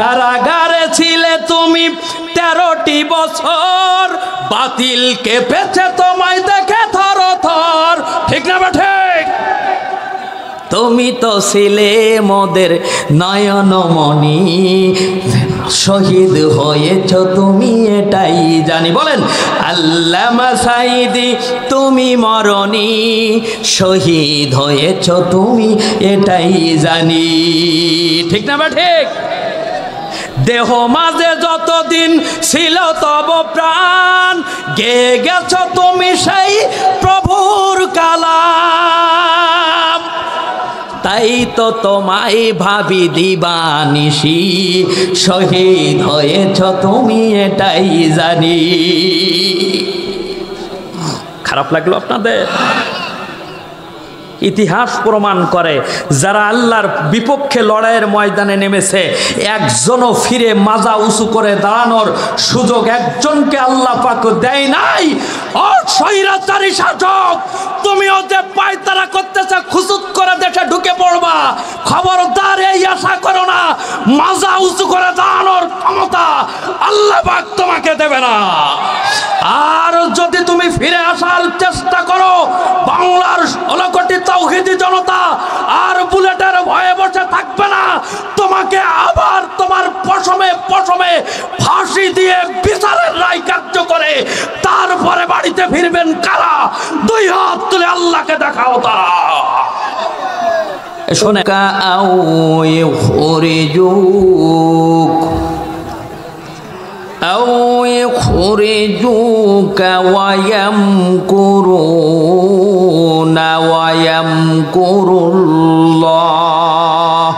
কারাগারে ছিলে তুমি 13টি বছর, বাতিল কেঁপেছে তোমায় দেখে থরথর। ঠিক না বা ঠিক? তুমি তো ছিলে মোদের নয়নমণি, শহীদ হয়েছ তুমি এটাই জানি। বলেন আল্লামা সাঈদী তুমি মরণি, শহীদ হয়েছ তুমি এটাই জানি। ঠিক না বা ঠিক? দেহ মাঝে যতদিন ছিল তব প্রাণ, গেয়ে গেছ তুমি সেই প্রভুর কালাম। তাই তো তোমায় ভাবি দিবানিশি, শহীদ হয়েছ তুমি এটাই জানি। খারাপ লাগলো আপনাদের? ইতিহাস প্রমাণ করে যারা আল্লাহর বিপক্ষে লড়াইয়ের ময়দানে নেমেছে, একজনও ফিরে মাজা উঁচু করে দাঁড়ানোর সুযোগ একজনকে আল্লাহ পাক দেয় নাই। ও স্বৈরাচারী শাসক, তুমিও যে পায়তারা করতেছে খুসুত করে দেশে ঢুকে পড়বা, খবরদার এই আশা করো না মাজা উঁচু করে দাঁড়ানোর ক্ষমতা আল্লাহ পাক তোমাকে দেবে না। আর যদি তুমি ফিরে আসার চেষ্টা করো, বাংলার 16 কোটি তাওহীদি জনতা আর বুলেটের ভয়ে বসে থাকবে না, তোমাকে আবার তোমার পশমে পশমে ফাঁসি দিয়ে বিচারের রায় কার্য করে তারপরে বাড়িতে ফিরবেন কারা? 2 হাত তুলে আল্লাহকে দেখাও তারা। শোনে কাউ ইখরিজুক আও ইখরিজুকা ওয়া ইয়ামকুরুনা ওয়া ইয়ামকুরুল্লাহ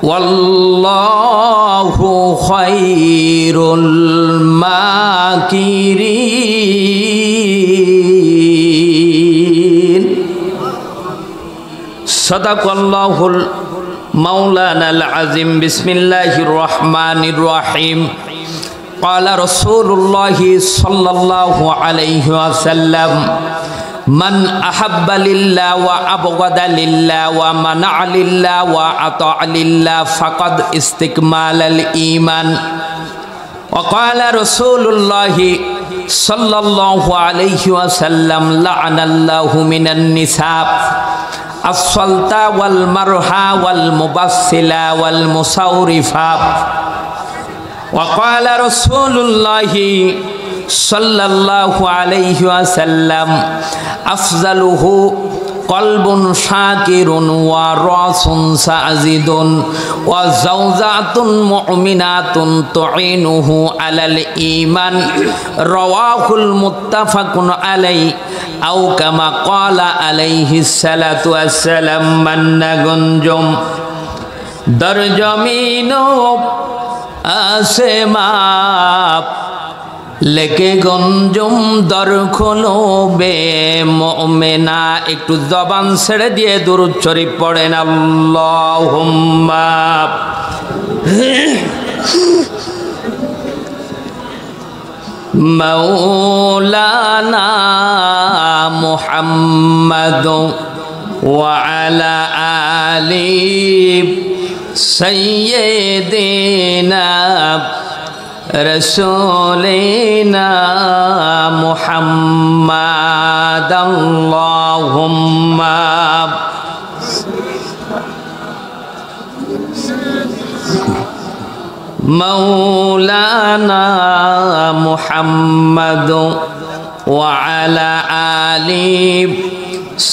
ওয়াল্লাহু খায়রুল মাকিরিন। সাদাকাল্লাহুল মাওলানাল আযীম। বিসমিল্লাহির রহমানির রহিম। قال رسول الله صلى الله عليه وسلم من أحب لله وأبغض لله ومنع لله وأطاع لله فقد استكمال الإيمان. وقال رسول الله صلى الله عليه وسلم لعن الله من النساء الصلتا والمرحى والمبصلا والمصورفا. وقال رسول الله صلى الله عليه وسلم أفضله قلب شاكر ورأس ساجد وزوجات مؤمنات تعينه على الإيمان. رواه المتفق عليه أو كما قال عليه الصلاة والسلام. من গঞ্জম দর জমিনো আসমাপ লেকে গঞ্জুম দর খোলো বে মুমিনা। একটু জবান ছেড়ে দিয়ে দুরূদ শরীফ পড়েন আল্লাহুম্মা মাওলানা মুহাম্মাদ ওয়া আলা আলি সাইয়্যিদিনা রাসূলিনা মুহাম্মাদ। আল্লাহুম্মা মাওলানা মুহাম্মাদ ওয়া আলা আলি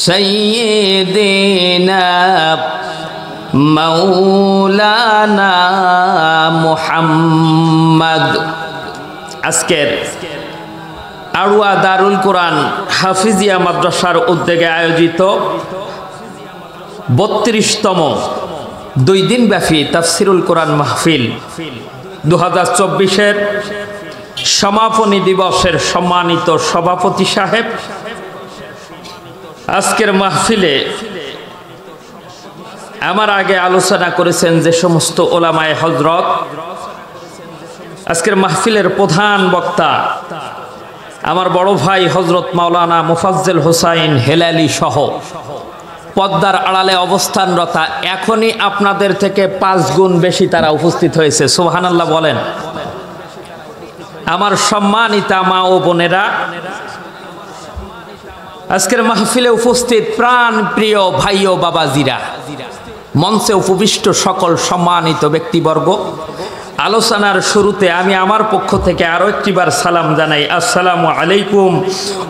সাইয়্যিদিনা মাওলানা মুহাম্মাদ। আজকের আড়ুয়া দারুল কোরআন হাফিজিয়া মাদ্রাসার উদ্যোগে আয়োজিত 32তম 2 দিন ব্যাপী তাফসিরুল কোরআন মাহফিল 2024-এর সমাপনী দিবসের সম্মানিত সভাপতি সাহেব আজকের মাহফিলে আমার আগে আলোচনা করেছেন যে সমস্ত ওলামায়ে হযরত। আজকের মাহফিলের প্রধান বক্তা আমার বড় ভাই হযরত মাওলানা মুফাজ্জল হোসাইন হেলালি সহ পর্দার আড়ালে অবস্থানরতা, এখনই আপনাদের থেকে 5 গুণ বেশি তারা উপস্থিত হয়েছে। সুবহানাল্লাহ বলেন। আমার সম্মানিতা মা ও বোনেরা, আজকের মাহফিলে উপস্থিত প্রাণ প্রিয় ভাই ও বাবাজিরা, মঞ্চে উপবিষ্ট সকল সম্মানিত ব্যক্তিবর্গ, আলোচনার শুরুতে আমি আমার পক্ষ থেকে আরো একটিবার সালাম জানাই। আসসালামু আলাইকুম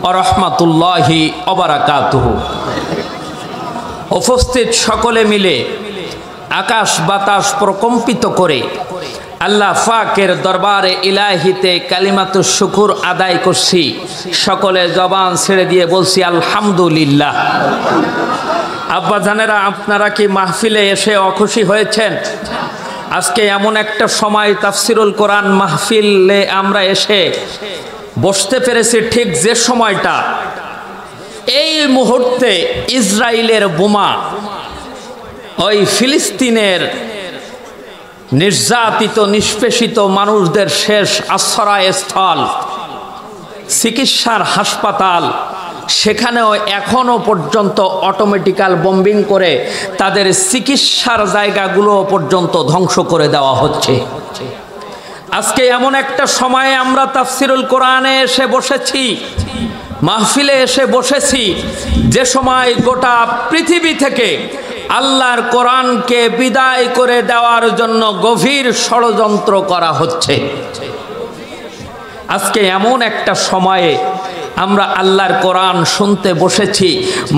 ওয়া রাহমাতুল্লাহি ওয়া বারাকাতুহু। উপস্থিত সকলে মিলে আকাশ বাতাস প্রকম্পিত করে আল্লাহ পাকের দরবারে ইলাহিতে কালিমাতুশ শুকুর আদায় করছি। সকলে জবান ছেড়ে দিয়ে বলছি আলহামদুলিল্লাহ। আব্বা জানেরা, আপনারা কি মাহফিলে এসে অখুশি হয়েছেন? আজকে এমন একটা সময় তাফসিরুল কোরআন মাহফিলে আমরা এসে বসতে পেরেছি, ঠিক যে সময়টা এই মুহূর্তে ইসরায়েলের বোমা ওই ফিলিস্তিনের নির্যাতিত নিষ্পেষিত মানুষদের শেষ আশ্রয়স্থল, চিকিৎসার হাসপাতাল, সেখানেও এখনো পর্যন্ত অটোমেটিক্যাল বোম্বিং করে তাদের চিকিৎসার জায়গাগুলো পর্যন্ত ধ্বংস করে দেওয়া হচ্ছে। আজকে এমন একটা সময়ে আমরা তাফসিরুল কোরআনে এসে বসেছি, মাহফিলে এসে বসেছি, যে সময় গোটা পৃথিবী থেকে আল্লাহর কোরআনকে বিদায় করে দেওয়ার জন্য গভীর ষড়যন্ত্র করা হচ্ছে। আজকে এমন একটা সময়ে আমরা আল্লাহর কোরআন শুনতে বসেছি।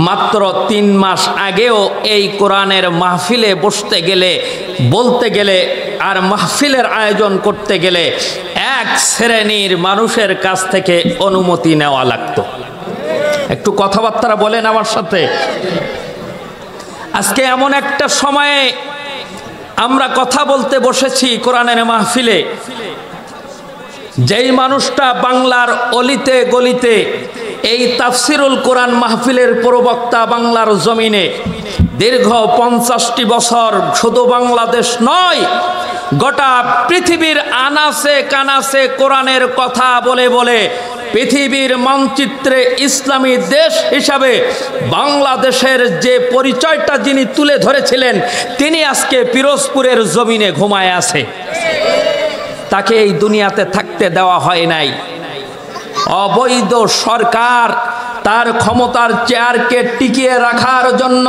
মাত্র 3 মাস আগেও এই কোরআনের মাহফিলে বসতে গেলে, বলতে গেলে আর মাহফিলের আয়োজন করতে গেলে এক শ্রেণীর মানুষের কাছ থেকে অনুমতি নেওয়া লাগতো। একটু কথাবার্তা বলেন আমার সাথে। আজকে এমন একটা সময়ে আমরা কথা বলতে বসেছি কোরআনের মাহফিলে, যেই মানুষটা বাংলার অলিতে গলিতে এই তাফসিরুল কোরআন মাহফিলের প্রবক্তা, বাংলার জমিনে দীর্ঘ 50টি বছর শুধু বাংলাদেশ নয়, গোটা পৃথিবীর আনাচে কানাচে কোরআনের কথা বলে বলে পৃথিবীর মানচিত্রে ইসলামী দেশ হিসাবে বাংলাদেশের যে পরিচয়টা যিনি তুলে ধরেছিলেন, তিনি আজকে পিরোজপুরের জমিনে ঘুমায় আছে। তাকে এই দুনিয়াতে থাকতে দেওয়া হয় নাই। অবৈধ সরকার তার ক্ষমতার চেয়ারকে টিকিয়ে রাখার জন্য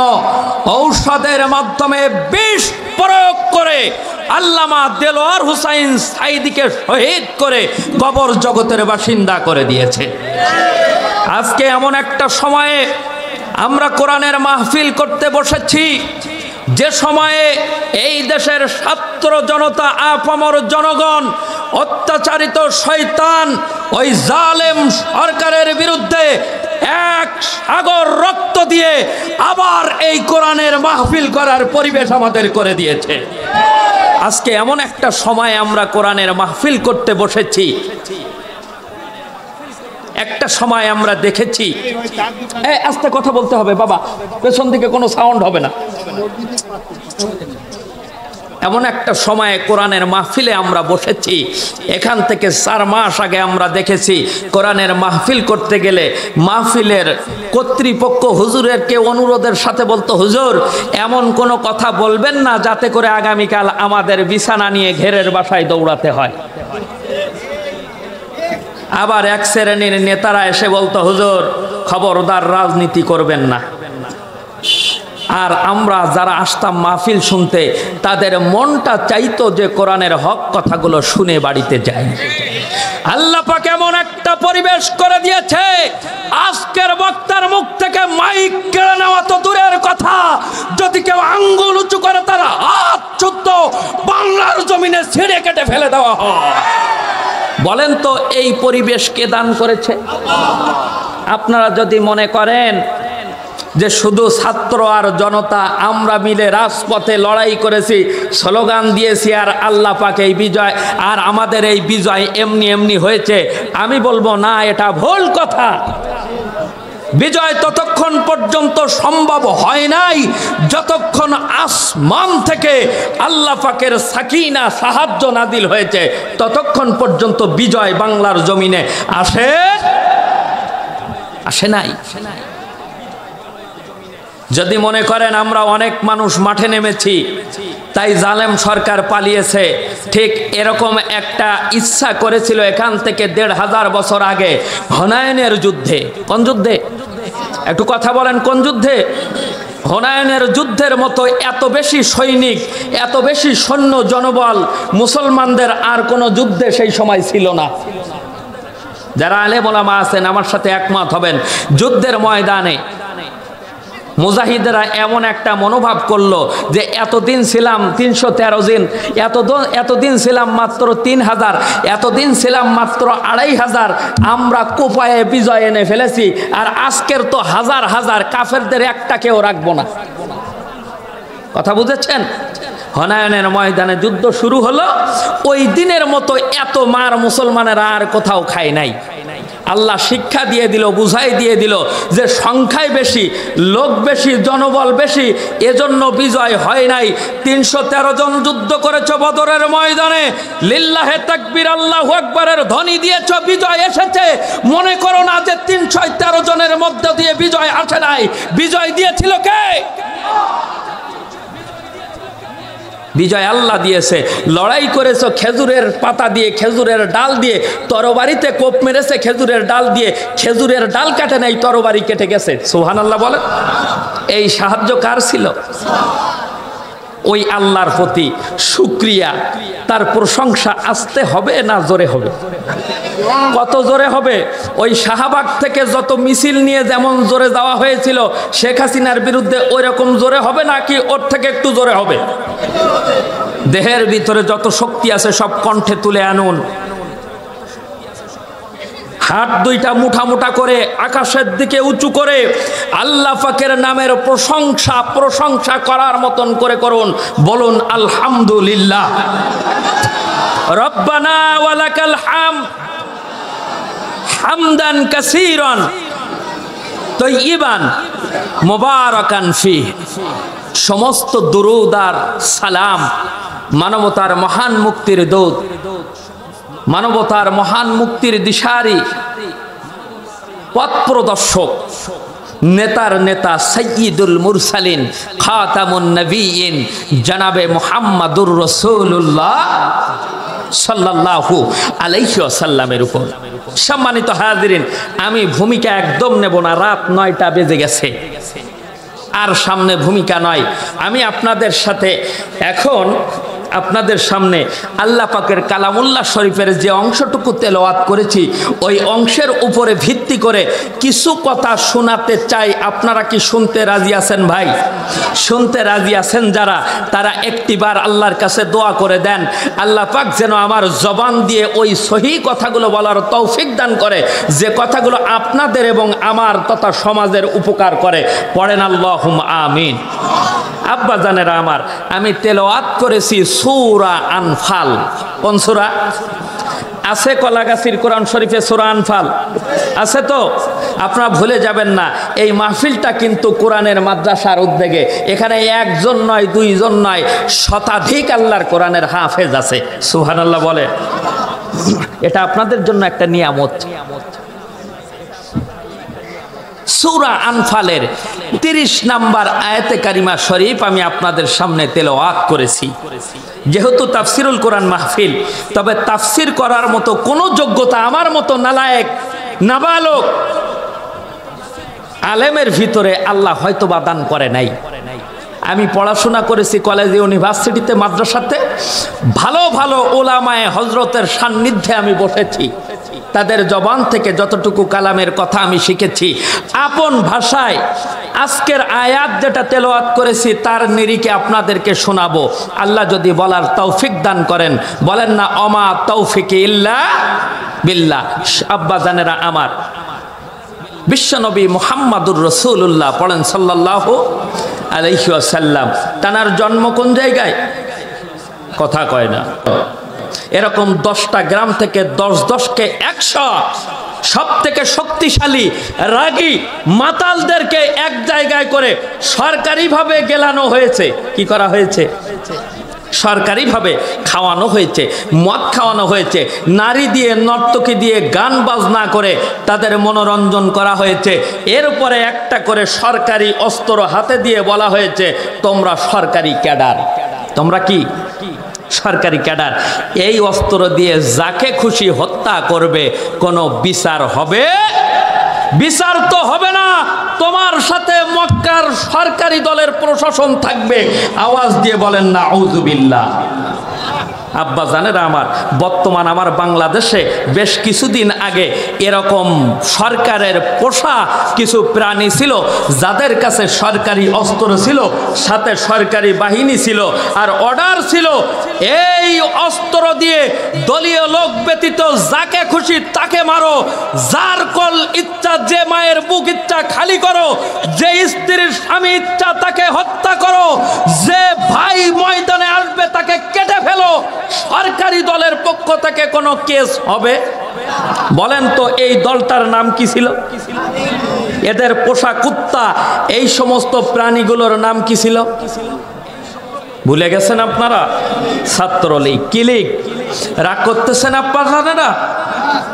ঔষধের মাধ্যমে বিষ প্রয়োগ করে আল্লামা দেলোয়ার হুসাইন সাইদিকে শহীদ করে কবর জগতের বাসিন্দা করে দিয়েছে। আজকে এমন একটা সময়ে আমরা কোরআনের মাহফিল করতে বসেছি, যে সময়ে এই দেশের ছাত্র জনতা, আপামর জনগণ অত্যাচারিত শয়তান ওই জালেম সরকারের বিরুদ্ধে এক সাগর রক্ত দিয়ে আবার এই কোরআনের মাহফিল করার পরিবেশ আমাদের করে দিয়েছে। আজকে এমন একটা সময় আমরা কোরআনের মাহফিল করতে বসেছি, একটা সময় আমরা দেখেছি, আস্তে কথা বলতে হবে বাবা, পেছন দিকে কোনো সাউন্ড হবে না। এমন একটা সময়ে কোরআনের মাহফিলে আমরা বসেছি, এখান থেকে 4 মাস আগে আমরা দেখেছি কোরআনের মাহফিল করতে গেলে মাহফিলের কর্তৃপক্ষ হুজুরের কে অনুরোধের সাথে বলতো, হুজুর এমন কোনো কথা বলবেন না যাতে করে আগামীকাল আমাদের বিছানা নিয়ে ঘেরের বাসায় দৌড়াতে হয়। আবার এক শ্রেণীর নেতারা এসে বলতো, হুজুর খবরদার রাজনীতি করবেন না। আর আমরা যারা আসতাম মাহফিল শুনতে, তাদের মনটা চাইতো যে কোরআনের হক কথাগুলো শুনে বাড়িতে যাই। আল্লাহ পাক এমন একটা পরিবেশ করে দিয়েছে, আজকের বক্তার মুখ থেকে মাইক কেড়ে নেওয়া তো দূরের কথা, যদি কেউ আঙ্গুল উঁচু করে তার হাত চুদ্ধ বাংলার জমিনে ছিঁড়ে কেটে ফেলে দেওয়া হয়। বলেন তো এই পরিবেশ কে দান করেছে? আপনারা যদি মনে করেন যে শুধু ছাত্র আর জনতা আমরা মিলে রাজপথে লড়াই করেছি, স্লোগান দিয়েছি আর আল্লাহ পাক এই বিজয়, আর আমাদের এই বিজয় এমনি এমনি হয়েছে, আমি বলবো না, এটা ভুল কথা। বিজয় ততক্ষণ পর্যন্ত সম্ভব হয় নাই যতক্ষণ আসমান থেকে আল্লাহ পাকের সাকিনা সাহায্য নাজিল হয়েছে, ততক্ষণ পর্যন্ত বিজয় বাংলার জমিনে আসে নাই। যদি মনে করেন আমরা অনেক মানুষ মাঠে নেমেছি তাই জালেম সরকার পালিয়েছে, ঠিক এরকম একটা ইচ্ছা করেছিল এখান থেকে ১৫০০ বছর আগে হুনাইনের যুদ্ধে। কোন যুদ্ধে? একটু কথা বলেন, কোন যুদ্ধে? হুনাইনের যুদ্ধের মতো এত বেশি সৈনিক, এত বেশি সৈন্য জনবল মুসলমানদের আর কোনো যুদ্ধে সেই সময় ছিল না। যারা আলেম ওলামা আছেন আমার সাথে একমত হবেন, যুদ্ধের ময়দানে মুজাহিদেরা এমন একটা মনোভাব করলো যে এতদিন ছিলাম ৩১৩ দিন, এতদিন ছিলাম মাত্র ৩০০০, এতদিন ছিলাম মাত্র ২৫০০, আমরা কোপায়ে বিজয় এনে ফেলেছি, আর আজকের তো হাজার হাজার কাফেরদের একটাকেও রাখবো না। কথা বুঝেছেন? হুনাইনের ময়দানে যুদ্ধ শুরু হলো, ওই দিনের মতো এত মার মুসলমানেরা আর কোথাও খায় নাই। আল্লাহ শিক্ষা দিয়ে দিল, বুঝাই দিয়ে দিল যে সংখ্যায় বেশি, লোক বেশি, জনবল বেশি, এজন্য বিজয় হয় নাই। ৩১৩ জন যুদ্ধ করেছ বদরের ময়দানে, লিল্লাহে তাকবীর আল্লাহু আকবারের ধ্বনি দিয়েছ, বিজয় এসেছে। মনে করো না যে ৩১৩ জনের মধ্য দিয়ে বিজয় আসে নাই, বিজয় দিয়েছিল কে? বিজয় আল্লাহ দিয়েছে। লড়াই করেছো খেজুরের পাতা দিয়ে, খেজুরের ডাল দিয়ে, তরবারিতে কোপ মেরেছে খেজুরের ডাল দিয়ে, খেজুরের ডাল কাটে নাই, তরবারি কেটে গেছে। সুবহানাল্লাহ বলে। এই সাহায্য কার ছিল? ওই আল্লাহর প্রতি শুকরিয়া, তার প্রশংসা আসতে হবে না জোরে হবে? কত জোরে হবে? ওই শাহবাগ থেকে যত মিছিল নিয়ে যেমন জোরে যাওয়া হয়েছিল শেখ হাসিনার বিরুদ্ধে, ওই রকম জোরে হবে নাকি ওর থেকে একটু জোরে হবে? দেহের ভিতরে যত শক্তি আছে সব কণ্ঠে তুলে আনুন। হাত দুইটা মুঠা মুঠা করে আকাশের দিকে উঁচু করে আল্লাহ পাকের নামের প্রশংসা করার মতন করে করুন। বলুন আলহামদুলিল্লাহ। রব্বানা ওয়ালাকাল হামদ হামদান কাসীরান তাইয়িবান মুবারাকান ফীহ। সমস্ত দুরূদ আর সালাম মানবতার মহান মুক্তির দূত, মানবতার মহান মুক্তির দিশারি, পথ প্রদর্শক, নেতার নেতা সাইয়্যিদুল মুরসালিন খাতামুন নবিয়্যিন জনাবে মুহাম্মাদুর রাসূলুল্লাহ সাল্লাল্লাহু আলাইহি ওয়াসাল্লামের উপর। সম্মানিত হাজিরিন, আমি ভূমিকা একদম নেব না, রাত ৯টা বেজে গেছে, আর সামনে ভূমিকা নয়। আমি আপনাদের সাথে এখন আপনাদের সামনে আল্লাহ পাকের কালামুল্লাহ শরীফের যে অংশটুকু তেলাওয়াত করেছি ওই অংশের উপরে ভিত্তি করে কিছু কথা শোনাতে চাই। আপনারা কি শুনতে রাজি আছেন ভাই? শুনতে রাজি আছেন যারা, তারা একটিবার আল্লাহর কাছে দোয়া করে দেন, আল্লাহ পাক যেন আমার জবান দিয়ে ওই সহিহ কথাগুলো বলার তৌফিক দান করে, যে কথাগুলো আপনাদের এবং আমার তথা সমাজের উপকার করে। পড়েন আল্লাহুম্মা আমিন। আব্বা জানেরা আমার, আমি তেলাওয়াত করেছি সূরা আনফাল। কোন সূরা? আছে কলাগাছির কোরআন শরীফে সূরা আনফাল আছে তো? আপনারা ভুলে যাবেন না, এই মাহফিলটা কিন্তু কোরআনের মাদ্রাসার উদ্যোগে। এখানে একজন নয়, দুইজন নয়, শতাধিক আল্লাহর কোরআনের হাফেজ আছে। সুবহানাল্লাহ বলে। এটা আপনাদের জন্য একটা নিয়ামত। সূরা আনফালের 30 নম্বর আয়াতে কারিমা শরীফ আমি আপনাদের সামনে তেলাওয়াত করেছি। যেহেতু তাফসিরুল কোরআন মাহফিল, তবে তাফসির করার মতো কোনো যোগ্যতা আমার মতো নালায়েক নাবালক আলেমের ভিতরে আল্লাহ হয়তো বা দান করে নাই। আমি পড়াশোনা করেছি কলেজে, ইউনিভার্সিটিতে, মাদ্রাসাতে। ভালো ভালো ওলামায়ে হজরতের সান্নিধ্যে আমি বসেছি। তাদের জবান থেকে যতটুকু কালামের কথা আমি শিখেছি আপন ভাষায় আজকের আয়াত যেটা তেলাওয়াত করেছি তার নিরিখে আপনাদেরকে শোনাবো। আল্লাহ যদি বলার তৌফিক দান করেন, বলেন না অমা তৌফিক ইল্লা বিল্লাহ। আব্বা জানেরা আমার, বিশ্বনবী মুহাম্মাদুর রাসূলুল্লাহ পড়েন সাল্লাল্লাহু আলাইহি ওয়াসাল্লাম। তানার জন্ম কোন জায়গায়? কথা কয় না। এরকম 10টা গ্রাম থেকে 10কে 100 সব থেকে শক্তিশালী রাগী মাতালদেরকে এক জায়গায় করে সরকারিভাবে গেলানো হয়েছে। কি করা হয়েছে? সরকারিভাবে খাওয়ানো হয়েছে, মদ খাওয়ানো হয়েছে, নারী দিয়ে নর্তকী দিয়ে গান বাজনা করে তাদের মনোরঞ্জন করা হয়েছে। এরপরে একটা করে সরকারি অস্ত্র হাতে দিয়ে বলা হয়েছে তোমরা সরকারি ক্যাডার, তোমরা কি সরকারি ক্যাডার। এই অস্ত্র দিয়ে যাকে খুশি হত্যা করবে, কোনো বিচার হবে? বিচার তো হবে না। তোমার সাথে মক্কার সরকারি দলের প্রশাসন থাকবে। আওয়াজ দিয়ে বলেন না আউযুবিল্লাহ। আব্বা জানেরা আমার, বর্তমান আমার বাংলাদেশে বেশ কিছুদিন আগে এরকম সরকারের পোষা কিছু প্রাণী ছিল, যাদের কাছে সরকারি অস্ত্র ছিল, সাথে সরকারি বাহিনী ছিল, আর অর্ডার ছিল এই অস্ত্র দিয়ে দলীয় লোক ব্যতীত যাকে খুশি তাকে মারো, যার কল ইচ্ছা, যে মায়ের বুক ইচ্ছা খালি করো, যে স্ত্রীর স্বামী ইচ্ছা তাকে হত্যা করো, যে ভাই ময়দানে আসবে তাকে কেটে ফেলো। সরকারি দলের পক্ষ থেকে কোনো কেস হবে? বলেন তো এই দলটার নাম কি ছিল? এদের পোষা কুত্তা, এই সমস্ত প্রাণীগুলোর নাম কি ছিল? ভুলে গেছেন আপনারা? ছাত্রলীগ, কি লীগ? রাগ করতেছেন আপনারা?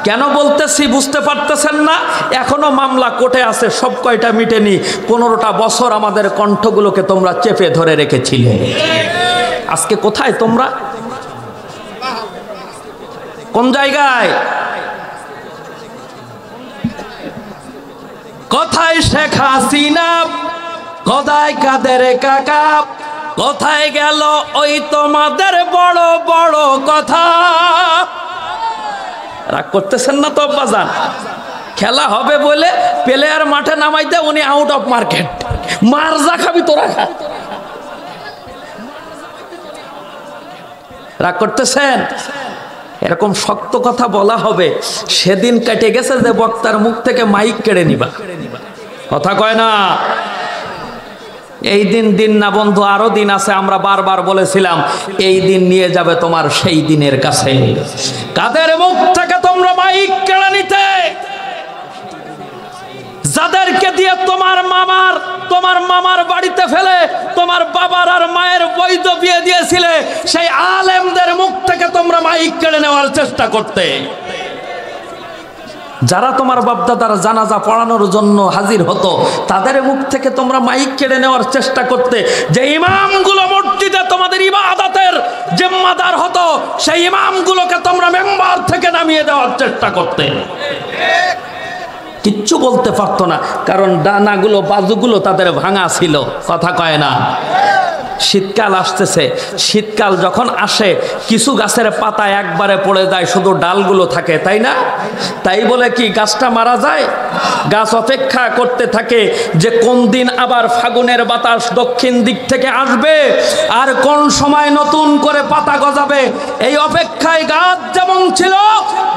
কেন বলতেছি বুঝতে পারতেছেন না? এখনো মামলা কোর্টে আছে, সব কয়টা মিটেনি। 15টা বছর আমাদের কণ্ঠগুলোকে তোমরা চেপে ধরে রেখেছিলে। আজকে কোথায় তোমরা? কোন জায়গায়? কোথায় শেখ হাসিনা? কোথায় কাদের কাকা? কোথায় গেল ওই তোমাদের বড় বড় কথা? রাগ করতেছেন না তো বাজান? খেলা হবে বলে প্লেয়ার মাঠে নামাইতে উনি আউট অফ মার্কেট। মার যা খাবি তোরা খা। রাগ করতেছেন? এরকম শক্ত কথা বলা হবে, সেদিন কেটে গেছে যে বক্তার মুখ থেকে মাইক কেড়ে নিবা। কথা কয় না? এই দিন দিন না বন্ধু, আরো দিন আছে। আমরা বারবার বলেছিলাম এই দিন নিয়ে যাবে তোমার সেই দিনের কাছে। কাদের মুখ থেকে তোমরা মাইক কেড়ে নিতে? যাদেরকে দিয়ে তোমার মামার বাড়িতে ফেলে তোমার বাবার আর মায়ের বৈধ বিয়ে দিয়েছিলে, সেই আলেমদের মুখ থেকে তোমরা মাইক কেড়ে নেওয়ার চেষ্টা করতে। যারা তোমার বাপদাদার জানাজা পড়ানোর জন্য হাজির হতো, তাদের মুখ থেকে তোমরা মাইক কেড়ে নেওয়ার চেষ্টা করতে। যে ইমামগুলো মসজিদে তোমাদের ইবাদতের জিম্মাদার হতো, সেই ইমামগুলোকে তোমরা মেম্বার থেকে নামিয়ে দেওয়ার চেষ্টা করতে। কিচ্ছু বলতে পারতো না, কারণ ডানাগুলো বাজুগুলো তাদের ভাঙা ছিল। কথা কয় না? শীতকাল আসতেছে, শীতকাল যখন আসে কিছু গাছের পাতা একবারে পড়ে যায়, শুধু ডালগুলো থাকে, তাই না? তাই বলে কি গাছটা মারা যায়? গাছ অপেক্ষা করতে থাকে যে কোন দিন আবার ফাগুনের বাতাস দক্ষিণ দিক থেকে আসবে আর কোন সময় নতুন করে পাতা গজাবে। এই অপেক্ষায় গাছ যেমন ছিল,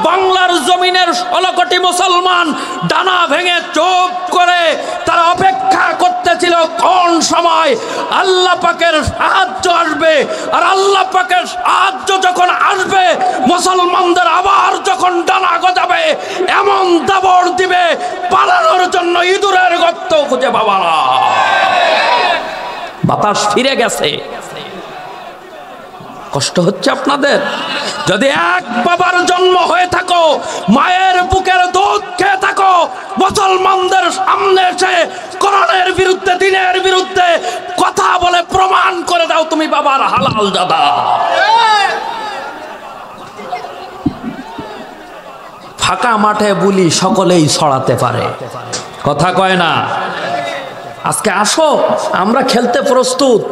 বাংলার জমিনের 16 কোটি মুসলমান ডানা ভেঙে চুপ করে তারা অপেক্ষা করতেছিল কোন সময় আল্লাহ পাকের সাহায্য আসবে। আর আল্লাহ পাকের সাহায্য যখন আসবে, মুসলমানদের আবার যখন ডানা গজাবে, এমন দাবড় দিবে পালানোর জন্য ইঁদুরের গর্ত খুঁজে পাবা না। বাতাস ফিরে গেছে। কষ্ট হচ্ছে আপনাদের? যদি এক বাবার জন্ম হয়ে থাকো, মায়ের বুকের দুধ খেয়ে থাকো, মুসলমানদের সামনে এসে কোরআনের বিরুদ্ধে, দ্বীনের বিরুদ্ধে কথা বলে প্রমাণ করে দাও তুমি বাবার হালাল দাদা। ফাঁকা মাঠে বুলি সকলেই ছড়াতে পারে। কথা কয় না? আজকে আসো, আমরা খেলতে প্রস্তুত।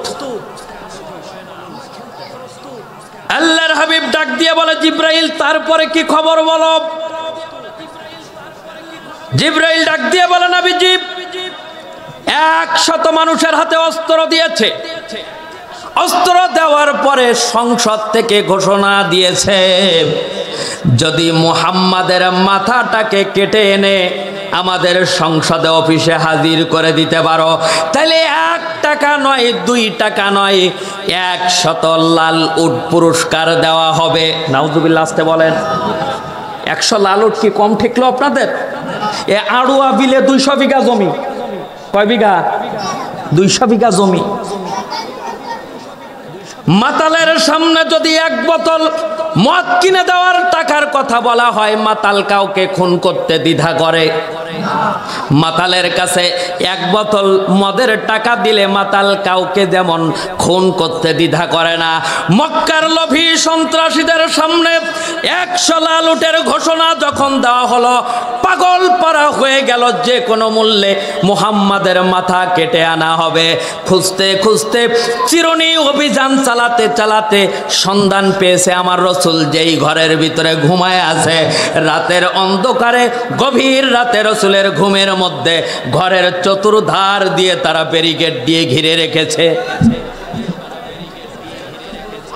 আল্লাহর হাবিব ডাক দিয়ে বলে, জিব্রাইল তারপরে কি খবর বলো? জিব্রাইল ডাক দিয়ে বলে, নবীজি 100 মানুষের হাতে অস্ত্র দিয়েছে। অস্ত্র দেওয়ার পরে সংসদ থেকে ঘোষণা দিয়েছে, যদি মুহাম্মাদের মাথাটাকে কেটে এনে আমাদের সংসদে অফিসে হাজির করে দিতে পারো, তাহলে 1 টাকা নয়, 2 টাকা নয়, 100 লাল উট পুরস্কার দেওয়া হবে। নাউজুবিল্লাহ, আসতে বলেন। 100 লাল উট কি কম ঠেকলো আপনাদের? এ আড়ুয়া বিলে 200 বিঘা জমি। কয় বিঘা? 200 বিঘা জমি। মাতালের সামনে যদি এক বোতল মদ কিনে দেওয়ার টাকার কথা বলা হয়, মাতাল কাউকে খুন করতে দ্বিধা করে? মাতালের কাছে এক বোতল মদের টাকা দিলে মাতাল কাউকে যেমন খুন করতে দ্বিধা করে না, মক্কার লোভী সন্ত্রাসীদের সামনে 100 লাল উটের ঘোষণা যখন দেওয়া হলো, পাগল পারা হয়ে গেল, যে কোনো মূল্যে মুহাম্মাদের মাথা কেটে আনা হবে। খুঁজতে খুঁজতে চিরুনি অভিযান চালাতে চালাতে সন্ধান পেয়েছে আমার রসুল যেই ঘরের ভিতরে ঘুমায় আছে। রাতের অন্ধকারে, গভীর রাতে রসুলের ঘুমের মধ্যে ঘরের চতুর্ধার দিয়ে তারা ব্যারিকেড দিয়ে ঘিরে রেখেছে।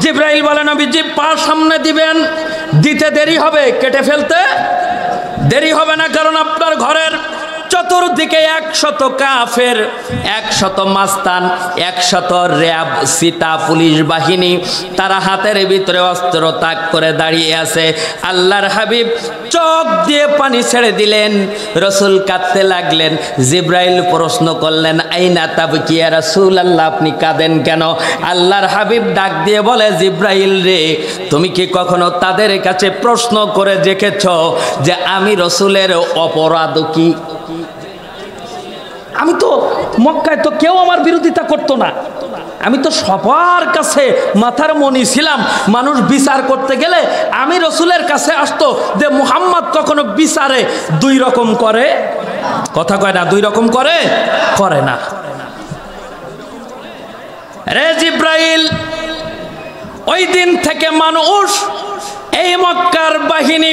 জিবরাইল বলে, নবীজি পা সামনে দিবেন, দিতে দেরি হবে, কেটে ফেলতে দেরি হবে না, কারণ আপনার ঘরের চতুর্দিকে 100 কাফের, 100 মাস্তান, 100 র্যাব, সীতা পুলিশ বাহিনী, তারা হাতের ভিতরে অস্ত্র তাক করে দাঁড়িয়ে আছে। আল্লাহর হাবিব চোখ দিয়ে পানি ছেড়ে দিলেন, রসুল কাঁদতে লাগলেন। জিবরাইল প্রশ্ন করলেন, আইনা তাবকি ইয়া রাসূলুল্লাহ, আপনি কাঁদেন কেন? আল্লাহর হাবিব ডাক দিয়ে বলে, জিবরাইল রে, তুমি কি কখনো তাদের কাছে প্রশ্ন করে দেখেছ যে আমি রসুলের অপরাধ কি? আমি তো মক্কায় তো কেউ আমার বিরোধিতা করতো না, আমি তো সবার কাছে মাথার মনি ছিলাম। মানুষ বিচার করতে গেলে আমি রসুলের কাছে আসতো যে মুহাম্মদ কখনো বিচারে 2 রকম করে, কথা কয় না, 2 রকম করে না। রে জিব্রাইল, ওই দিন থেকে মানুষ, এই মক্কার বাহিনী,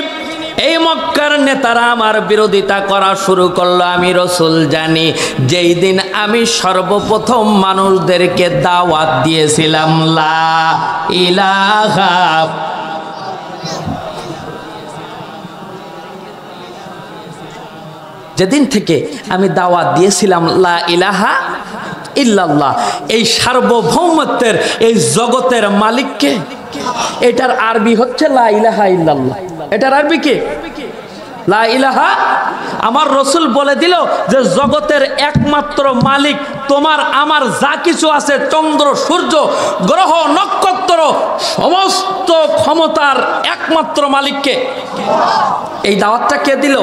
এই মক্কার নেতারা আমার বিরোধিতা করা শুরু করলো। আমি রসুল জানি, যেই দিন আমি সর্বপ্রথম মানুষদেরকে দাওয়াত দিয়েছিলাম লা ইলাহা, যেদিন থেকে আমি দাওয়াত দিয়েছিলাম লা ইলাহা ইল্লাল্লাহ, এই সার্বভৌমত্বের, এই জগতের মালিককে। এটার আরবি হচ্ছে লা ইলাহা ইল্লাল্লাহ। এটার আরবি কি? লা ইলাহা। আমার রসুল বলে দিল যে জগতের একমাত্র মালিক, তোমার আমার যা কিছু আছে, চন্দ্র সূর্য গ্রহ নক্ষত্র, সমস্ত ক্ষমতার একমাত্র মালিককে। এই দাওয়াতটা কে দিল?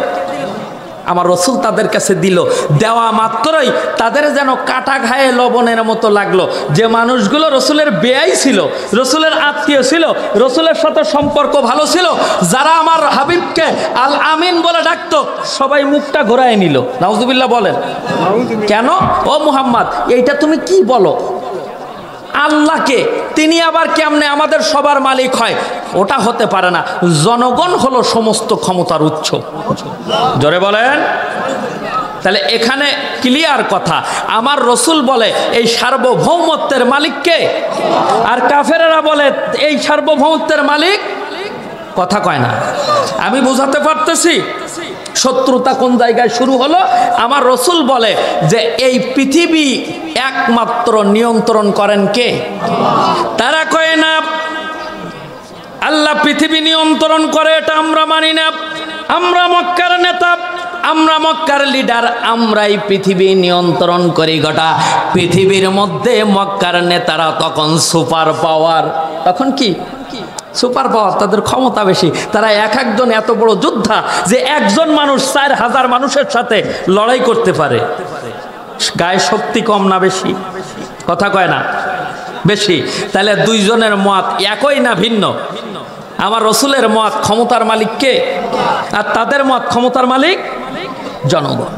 আমার রসুল তাদের কাছে দিল। দেওয়া মাত্রই তাদের যেন কাটা ঘায়ে লবণের মতো লাগলো। যে মানুষগুলো রসুলের বেয়াই ছিল, রসুলের আত্মীয় ছিল, রসুলের সাথে সম্পর্ক ভালো ছিল, যারা আমার হাবিবকে আল আমিন বলে ডাকতো, সবাই মুখটা ঘোরায় নিল। নাউজুবিল্লাহ বলেন। কেন? ও মুহাম্মদ, এইটা তুমি কি বলো? আল্লাহকে তিনি আবার কেমনে আমাদের সবার মালিক হয়? ওটা হতে পারে না। জনগণ হলো সমস্ত ক্ষমতার উৎস। জোরে বলেন। তাহলে এখানে ক্লিয়ার কথা, আমার রসুল বলে এই সার্বভৌমত্বের মালিককে, আর কাফেরেরা বলে এই সার্বভৌমত্বের মালিক। কথা কয় না। আমি বুঝাতে পারতেছি শত্রুতা কোন জায়গায় শুরু হলো? আমার রসুল বলে যে এই পৃথিবী একমাত্র নিয়ন্ত্রণ করেন কে? তারা কয় না আল্লাহ পৃথিবী নিয়ন্ত্রণ করে, এটা আমরা মানি না। আমরা মক্কার নেতা, আমরা মক্কার লিডার, আমরাই পৃথিবী নিয়ন্ত্রণ করি। গোটা পৃথিবীর মধ্যে মক্কার নেতারা তখন সুপার পাওয়ার। তখন কি সুপার পাওয়ার? তাদের ক্ষমতা বেশি। তারা এক একজন এত বড় যোদ্ধা যে একজন মানুষ 4000 মানুষের সাথে লড়াই করতে পারে। গায়ে শক্তি কম না বেশি? কথা কয় না, বেশি। তাহলে দুইজনের মত একই না ভিন্ন? আমার রসুলের মত ক্ষমতার মালিক কে, আর তাদের মত ক্ষমতার মালিক জনগণ।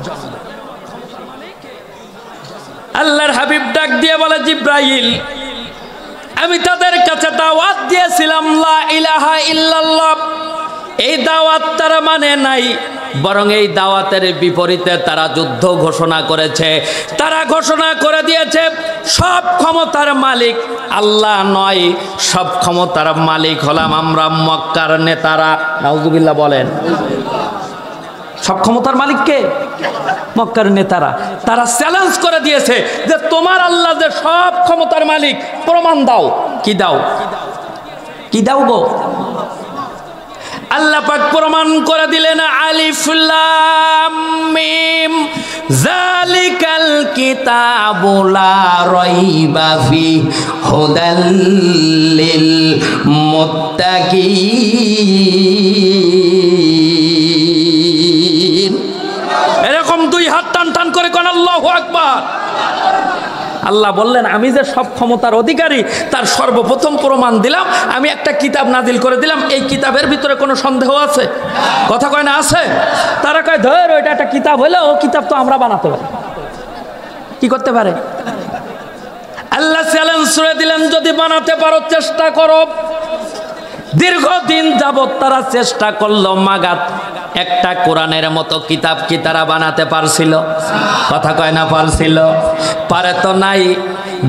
আল্লাহর হাবিব ডাক দিয়ে বলে, জিব্রাইল, আমি তাদের কাছে দাওয়াত দিয়েছিলাম লা ইলাহা ইল্লাল্লাহ, এই দাওয়াত তারা মানে নাই, বরং এই দাওয়াতের বিপরীতে তারা যুদ্ধ ঘোষণা করেছে। তারা ঘোষণা করে দিয়েছে সব ক্ষমতার মালিক আল্লাহ নয়, সব ক্ষমতার মালিক হলাম আমরা মক্কার নেতারা। নাউজুবিল্লাহ বলেন। সব ক্ষমতার মালিক কে? মক্কার নেতারা। তারা চ্যালেঞ্জ করে দিয়েছে যে তোমার আল্লাহ যে সব ক্ষমতার মালিক, প্রমাণ দাও। কি দাও? কি দাও গো? আল্লাহ পাক প্রমাণ করে দিলেন, আলিফ লাম মিম যালিকাল কিতাবু লা রাইবা ফিহি হুদাল লিল মুত্তাকিন। এরকম দুই হাত টান টান করে কোন আল্লাহু আকবার। আল্লাহ বললেন আমি যে সব ক্ষমতার অধিকারী তার সর্বপ্রথম প্রমাণ দিলাম, আমি একটা কিতাব নাজিল করে দিলাম। এই কিতাবের ভিতরে কোনো সন্দেহ আছে? কথা কয় না আছে? তারা কয় ধর ওইটা একটা কিতাব হলো, ও কিতাব তো আমরা বানাতে পারি। কি করতে পারে? আল্লাহ চ্যালেঞ্জ করে দিলেন যদি বানাতে পারো চেষ্টা করো। দীর্ঘদিন যাবত তারা চেষ্টা করলো, মাগাত একটা কোরআনের মতো কিতাব কি তারা বানাতে পারছিল? কথা কয় না পারছিল? পারে তো নাই,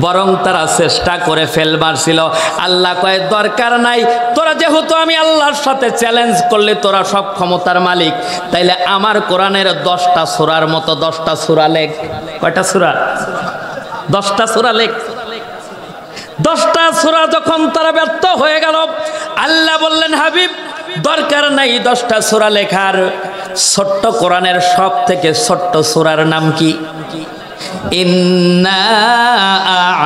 বরং তারা চেষ্টা করে ফেল মারছিল। আল্লাহ কয় দরকার নাই, তোরা যেহেতু আমি আল্লাহর সাথে চ্যালেঞ্জ করলে তোরা সব ক্ষমতার মালিক, তাইলে আমার কোরআনের 10টা সূরার মতো 10টা সূরা লেখ। কয়টা সূরা? 10টা সূরা লেখ। 10টা সূরা যখন তারা ব্যর্থ হয়ে গেল, আল্লাহ বললেন হাবিব দরকার নাই 10টা সূরা লেখার। ছোট্ট কোরআনের সব থেকে ছোট্ট সূরার নাম কি? ইন্না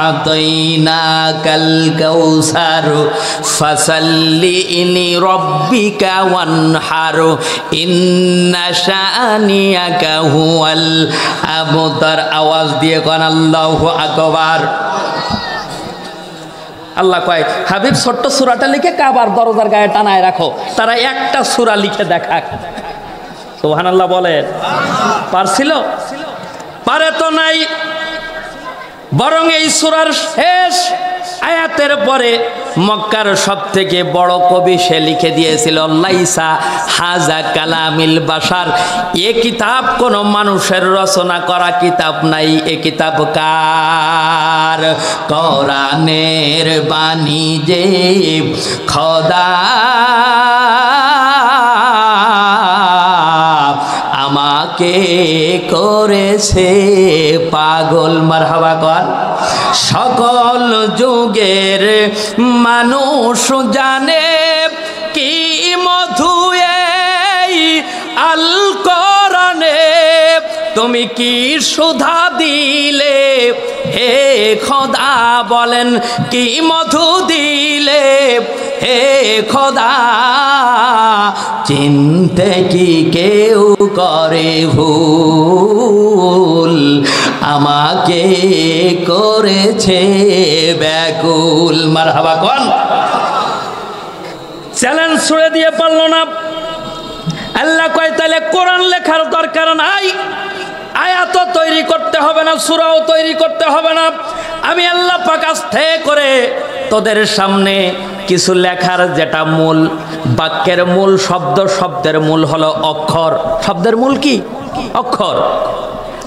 আ'তাইনাকাল কাউসার ফাসাল্লি লিরাব্বিকা ওয়ানহার ইন্না শানিয়াকা হুয়াল আবতার। আওয়াজ দিয়ে কোন আল্লাহু আকবার। আল্লাহ কয় হাবিব ছোট্ট সূরাটা লিখে কাবার দরজার গায়ে টানায় রাখো, তারা একটা সূরা লিখে দেখাক। সুবহানাল্লাহ বলেন। পারছিল? পারে তো নাই, বরং এই সূরার শেষ আয়াতের পরে মক্কার সব থেকে বড় কবি সে লিখে দিয়েছিল লাইসা হাজা কালামিল বাশার। এ কিতাব কোন মানুষের রচনা করা কিতাব নাই, এ কিতাব কার? কোরআনের বাণী যে খোদা আমাকে করেছে পাগল। মারহাবা কর। সকল যুগের মানুষ জানে কি মধু এই আল কোরআনে, তুমি কি সুধা দিলে হে খোদা, বলেন কি মধু দিলে হে খোদা, চিনতে কি কেউ করে ভুল, আমাকে করেছে ব্যাকুল। মারহাবা কোন। চ্যালেঞ্জ ছুড়ে দিয়ে পারল না। আল্লাহ কয় তাহলে কোরআন লেখার দরকার নাই, আয়াত তৈরি করতে হবে না, সূরাও তৈরি করতে হবে না। আমি আল্লাহ পাক আস্তে করে তোদের সামনে কিছু লেখার, যেটা মূল বাক্যের মূল শব্দ, শব্দের মূল হলো অক্ষর। শব্দের মূল কি? অক্ষর।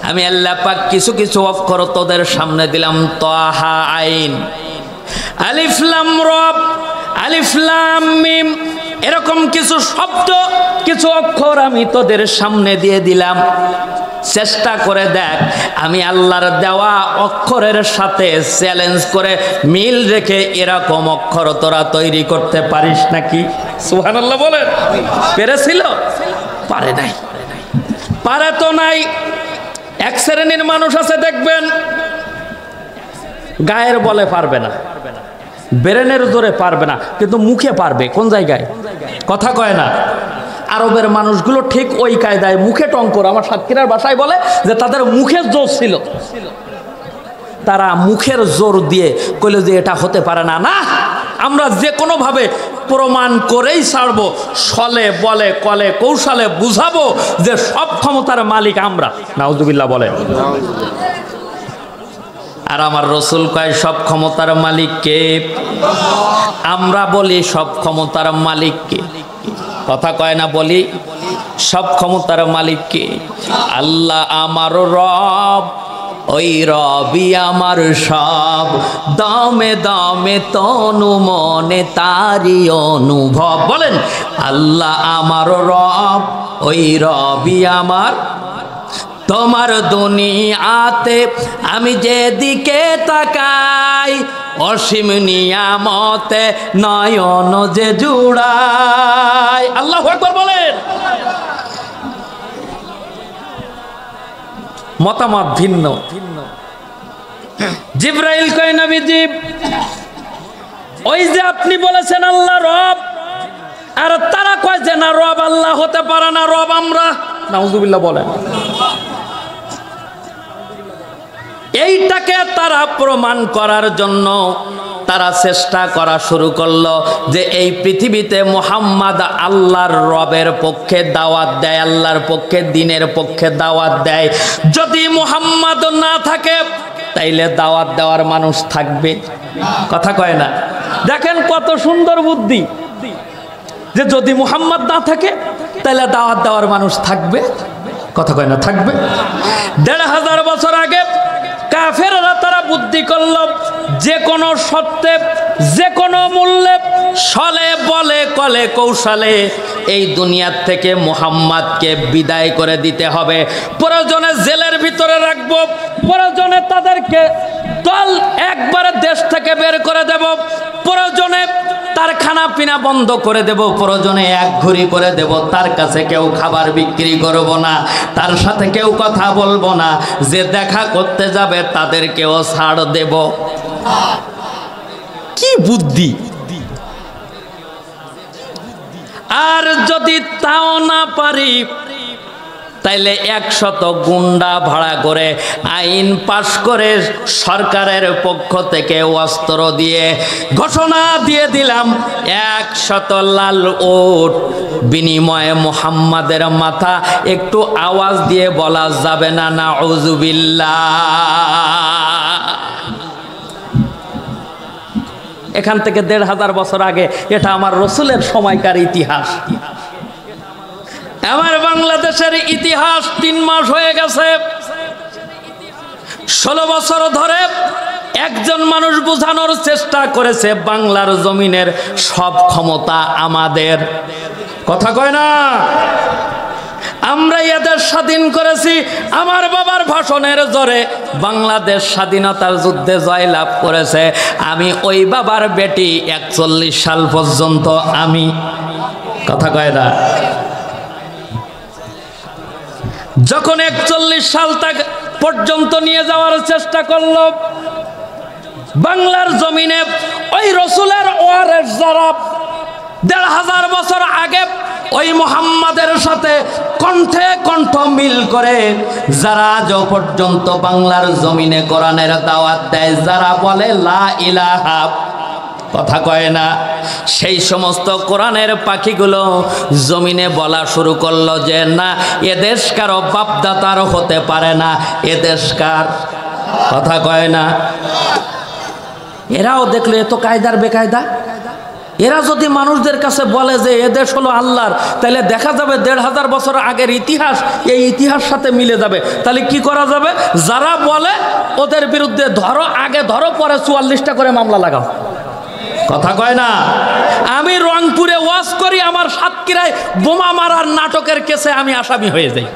আমি আল্লাহ পাক কিছু কিছু অক্ষর তোদের সামনে দিলাম। তাহা আইন, আলিফ লাম রা, আলিফ লাম মিম, এরকম কিছু শব্দ, কিছু অক্ষর আমি তোদের সামনে দিয়ে দিলাম। চেষ্টা করে দেখ আমি আল্লাহর দেওয়া অক্ষরের সাথে চ্যালেঞ্জ করে মিল রেখে এরকম অক্ষর তোরা তৈরি করতে পারিস নাকি? সুবহানাল্লাহ বলেন। পেরেছিল? পারে নাই। পারে তো নাই। এক শ্রেণীর মানুষ আছে দেখবেন গায়ের বলে পারবে না, ব্রেনের জোরে পারবে না, কিন্তু মুখে পারবে। কোন জায়গায়? কথা কয় না। আরবের মানুষগুলো ঠিক ওই কায়দায় মুখে টঙ্কর। আমার সাতক্ষীরার ভাষায় বলে যে তাদের মুখের জোর ছিল। তারা মুখের জোর দিয়ে কইল যে এটা হতে পারে না, না আমরা যে কোনো ভাবে প্রমাণ করেই ছাড়বো, ছলে বলে কলে কৌশলে বুঝাবো যে সব ক্ষমতার মালিক আমরা। নাউজুবিল্লাহ বলে। আর আমার রসুল কয় সব ক্ষমতার মালিক কে? আমরা বলি সব ক্ষমতার মালিক কে? কথা কয় না বলি সব ক্ষমতার মালিক কে? আল্লাহ আমার রব, ওই রবি আমার সব, দমে দমে তনু মনে তারি অনুভব। বলেন আল্লাহ আমার রব, ওই রবি আমার। তোমার দুনিয়াতে আমি যেদিকে তাকাই, অসীম নিয়ামতে নয়ন যে জুড়াই। আল্লাহু আকবার বলেন। মতামত ভিন্ন। জিবরাইল কয় নবীজি, ওই যে আপনি বলেছেন আল্লাহ রব, আর তারা কয় যে না রব আল্লাহ হতে পারে না, রব আমরা। নাউজুবিল্লাহ বলেন। এইটাকে তারা প্রমাণ করার জন্য তারা চেষ্টা করা শুরু করলো যে এই পৃথিবীতে মুহাম্মদ আল্লাহর রবের পক্ষে দাওয়াত দেয়, আল্লাহর পক্ষে দ্বীনের পক্ষে দাওয়াত দেয়। যদি মুহাম্মদ না থাকে তাইলে দাওয়াত দেওয়ার মানুষ থাকবে? কথা কয় না। দেখেন কত সুন্দর বুদ্ধি, যে যদি মুহাম্মদ না থাকে তাহলে দাওয়াত দেওয়ার মানুষ থাকবে। কথা কয় না, থাকবে। ১৫০০ বছর আগে কাফেররা তারা বুদ্ধি করল, যে কোনো সত্যে, যে কোনো মূল্যে, ছলে বলে কলে কৌশলে এই দুনিয়ার থেকে মুহাম্মদকে বিদায় করে দিতে হবে। প্রয়োজনে জেলের ভিতরে রাখবো, প্রয়োজনে তাদেরকে দল একবারে দেশ থেকে বের করে দেব, প্রয়োজনে তার খানা পিনা বন্ধ করে দেব, প্রয়োজনে এক ঘুরি করে দেব, তার কাছে কেউ খাবার বিক্রি করব না, তার সাথে কেউ কথা বলবো না, যে দেখা করতে যাবে তাদেরকেও ছাড় দেব। কি বুদ্ধি! আর যদি তাও না পারি তাইলে ১০০ গুন্ডা ভাড়া করে আইন পাশ করে সরকারের পক্ষ থেকে অস্ত্র দিয়ে ঘোষণা দিয়ে দিলাম ১০০ লাল ওট বিনিময়ে মুহাম্মাদের মাথা একটু আওয়াজ দিয়ে বলা যাবে না, নাউজুবিল্লাহ। এখান থেকে ১৫০০ বছর আগে, এটা আমার রসুলের সময়কার ইতিহাস। আমার বাংলাদেশের ইতিহাস ৩ মাস হয়ে গেছে। ১৬ বছর ধরে একজন মানুষ বোঝানোর চেষ্টা করেছে বাংলার জমিনের সব ক্ষমতা আমাদের। কথা কয় না? আমরা এদের স্বাধীন করেছি। আমার বাবার ভাষণের জোরে বাংলাদেশ স্বাধীনতার যুদ্ধে জয়লাভ করেছে। আমি ওই বাবার বেটি ৪১ সাল পর্যন্ত আমি। কথা কয় না? যখন ৪১ সাল পর্যন্ত নিয়ে যাওয়ার চেষ্টা করল, বাংলার জমিনে ওই রসুলের ওয়ারেস যারা ১৫০০ বছর আগে ওই মুহাম্মাদের সাথে কণ্ঠে কণ্ঠ মিল করে যারা আজ পর্যন্ত বাংলার জমিনে কোরআনের দাওয়াত দেয়, যারা বলে লা ইলাহা, কথা কয় না, সেই সমস্ত কোরআনের পাখিগুলো জমিনে বলা শুরু করলো যে না, এদেশ কারো বাপদাতার হতে পারে না, এদেশ কার। কথা কয় না? এরাও দেখলো এত কায়দার বেকায়দা। এরা যদি মানুষদের কাছে বলে যে এদেশ হলো আল্লাহর, তাহলে দেখা যাবে ১৫০০ বছর আগের ইতিহাস এই ইতিহাস সাথে মিলে যাবে। তাহলে কি করা যাবে? যারা বলে ওদের বিরুদ্ধে ধরো, আগে ধরো, পরে ৪৪টা করে মামলা লাগাও। কথা কয় না? আমি রংপুরে ওয়াজ করি, আমার সাতক্ষীরায় বোমা মারার নাটকের কেসে আমি আসামি হয়ে যাই।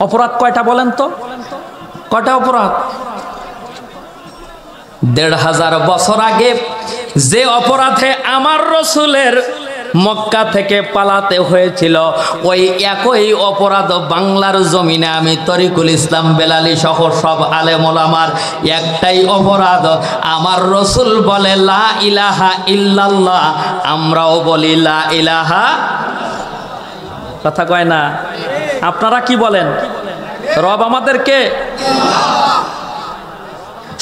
অপরাধ কয়টা বলেন তো? কয়টা অপরাধ? ১৫০০ বছর আগে যে অপরাধে আমার রসুলের মক্কা থেকে পালাতে হয়েছিল, ওই একই অপরাধ বাংলার জমিনে আমি তরিকুল ইসলাম বেলালী সহ সব আলেম ওলামার একটাই অপরাধ, আমার রসুল বলে লা ইলাহা ইল্লাল্লাহ, আমরাও বলি লা ইলাহা। কথা কয় না? আপনারা কি বলেন? রব আমাদেরকে।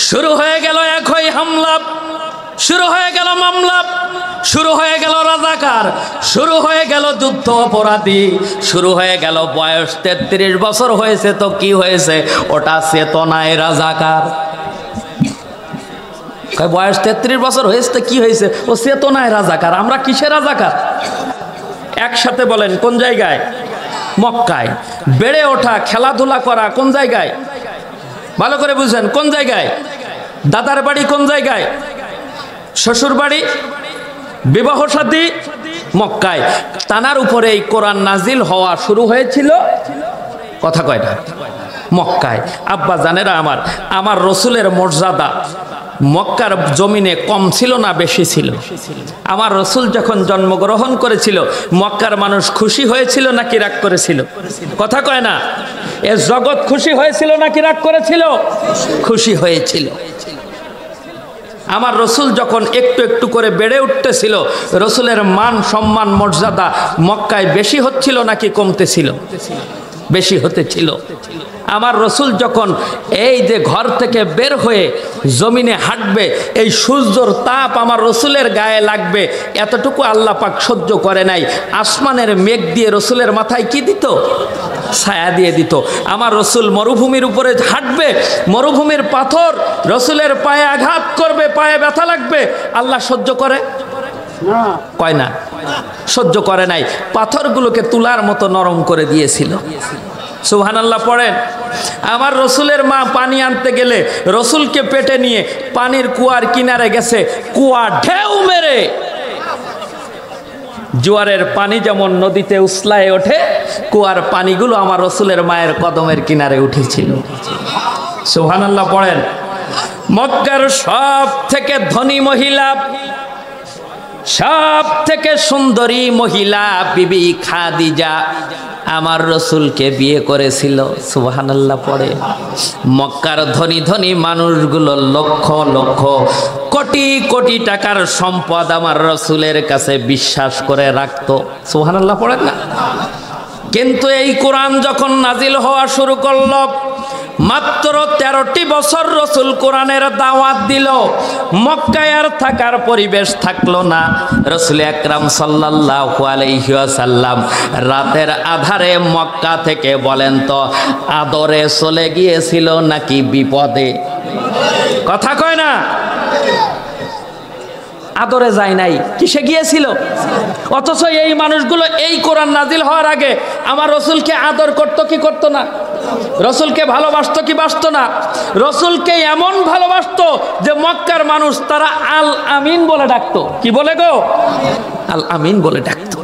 শুরু হয়ে গেল একই হামলা, শুরু হয়ে গেল মামলা, শুরু হয়ে গেল রাজাকার, শুরু হয়ে গেল যুদ্ধ অপরাধী, শুরু হয়ে গেল বয়স ৩৩ বছর হয়েছে তো কি হয়েছে, ওটা চেতনায় রাজাকার। বয়স ৩৩ বছর হয়েছে তো কি হয়েছে, ও চেতনায় রাজাকার। আমরা কিসে রাজাকার? একসাথে বলেন, কোন জায়গায়? মক্কায়। বেড়ে ওঠা, খেলাধুলা করা কোন জায়গায়? ভালো করে বুঝেন, কোন জায়গায়? দাদার বাড়ি কোন জায়গায়? শ্বশুর বাড়ি, বিবাহ শাদী মক্কায়। তানার উপরে এই কোরআন নাজিল হওয়া শুরু হয়েছিল, কথা কয়টা? মক্কায়। আব্বা জানেরা আমার, আমার রসুলের মর্যাদা মক্কার জমিনে কম ছিল না বেশি ছিল? আমার রসুল যখন জন্মগ্রহণ করেছিল মক্কার মানুষ খুশি হয়েছিল নাকি রাগ করেছিল? কথা কয় না। এ জগৎ খুশি হয়েছিল নাকি রাগ করেছিল? খুশি হয়েছিল। আমার রসুল যখন একটু একটু করে বেড়ে উঠতেছিল, রসুলের মান সম্মান মর্যাদা মক্কায় বেশি হচ্ছিল নাকি কমতেছিল? বেশি হতেছিল। আমার রসুল যখন এই যে ঘর থেকে বের হয়ে জমিনে হাঁটবে, এই সূর্যর তাপ আমার রসুলের গায়ে লাগবে, এতটুকু আল্লাহ পাক সহ্য করে নাই। আসমানের মেঘ দিয়ে রসুলের মাথায় কি দিত? ছায়া দিয়ে দিত। আমার রসুল মরুভূমির উপরে হাঁটবে, মরুভূমির পাথর রসুলের পায়ে আঘাত করবে, পায়ে ব্যথা লাগবে, আল্লাহ সহ্য করে? কয় না, সহ্য করে নাই। পাথরগুলোকে তুলার মতো নরম করে দিয়েছিল। সুবহানাল্লাহ পড়েন। আমার রসুলের মা পানি আনতে গেলে রসুলকে পেটে নিয়ে পানির কুয়ার কিনারে গেছে, কুয়া ঢেউ মেরে জোয়ারের পানি যেমন নদীতে উছলায় ওঠে, কুয়ার পানিগুলো আমার রসুলের মায়ের কদমের কিনারে উঠেছিল। সুবহানাল্লাহ পড়েন। মক্কার সব থেকে ধনী মহিলা, সব থেকে সুন্দরী মহিলা বিবি খাদিজা আমার রসুলকে বিয়ে করেছিল। সুবহানাল্লাহ পড়ে। মক্কার ধনী ধনী মানুষগুলো লক্ষ লক্ষ কোটি কোটি টাকার সম্পদ আমার রসুলের কাছে বিশ্বাস করে রাখতো। সুবহানাল্লাহ পড়েন না। কিন্তু এই কোরআন যখন নাজিল হওয়া শুরু করলো, মাত্র 13টি বছর রসুল কোরআনের দাওয়াত দিল, মক্কায় আর থাকার পরিবেশ থাকলো না। রসুল আকরাম সাল্লাল্লাহু আলাইহি ওয়াসাল্লাম রাতের আধারে মক্কা থেকে বলেন তো আদরে চলে গিয়েছিল নাকি বিপদে? কথা কয় না। আদরে যায় নাই, কিসে গিয়েছিল? অথচ এই মানুষগুলো এই কোরআন নাজিল হওয়ার আগে আমার রসুলকে আদর করতো কি করতো না? রসুলকে ভালোবাসতো কি বাসতো না? রসুলকে এমন ভালোবাসতো যে মক্কার মানুষ তারা আল আমিন বলে ডাকতো। কি বলে গো? আল আমিন বলে ডাকতো।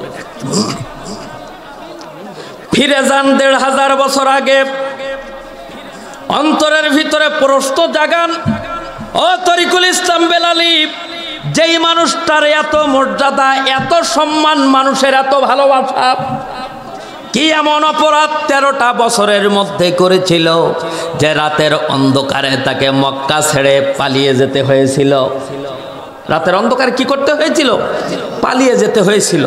ফিরে যান 1500 বছর আগে, অন্তরের ভিতরে প্রশ্ন জাগান। ও তরিকুল ইসলাম বেলালি, যেই মানুষটার এত মর্যাদা, এত সম্মান, মানুষের এত ভালোবাসা, কি এমন অপরাধ 13টা বছরের মধ্যে করেছিল যে রাতের অন্ধকারে তাকে মক্কা ছেড়ে পালিয়ে যেতে হয়েছিল? রাতের অন্ধকারে কি করতে হয়েছিল? পালিয়ে যেতে হয়েছিল।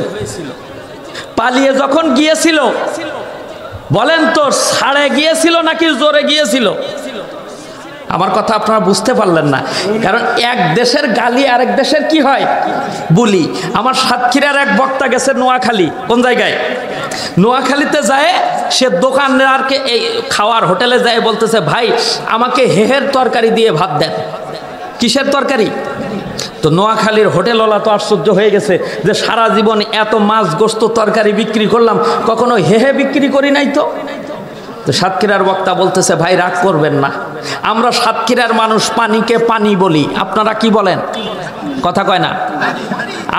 পালিয়ে যখন গিয়েছিল, বলেন তো ছাড়ে গিয়েছিল নাকি জোরে গিয়েছিল? আমার কথা আপনারা বুঝতে পারলেন না, কারণ এক দেশের গালি আরেক দেশের কি হয়? বুলি। আমার সাতক্ষীরার এক বক্তা গেছে নোয়াখালী। কোন জায়গায়? নোয়াখালীতে যায় সে দোকানদারকে এই খাওয়ার হোটেলে যায় বলতেছে, ভাই আমাকে হেহের তরকারি দিয়ে ভাত দেন। কিসের তরকারি? তো নোয়াখালীর হোটেলওয়ালা তো আশ্চর্য হয়ে গেছে যে সারা জীবন এত মাছ গোস্ত তরকারি বিক্রি করলাম, কখনো হেহে বিক্রি করি নাই। তো সাতক্ষীরার বক্তা বলতেছে, ভাই রাগ করবেন না, আমরা সাতক্ষীরার মানুষ পানিকে পানি বলি, আপনারা কি বলেন? কথা কয় না।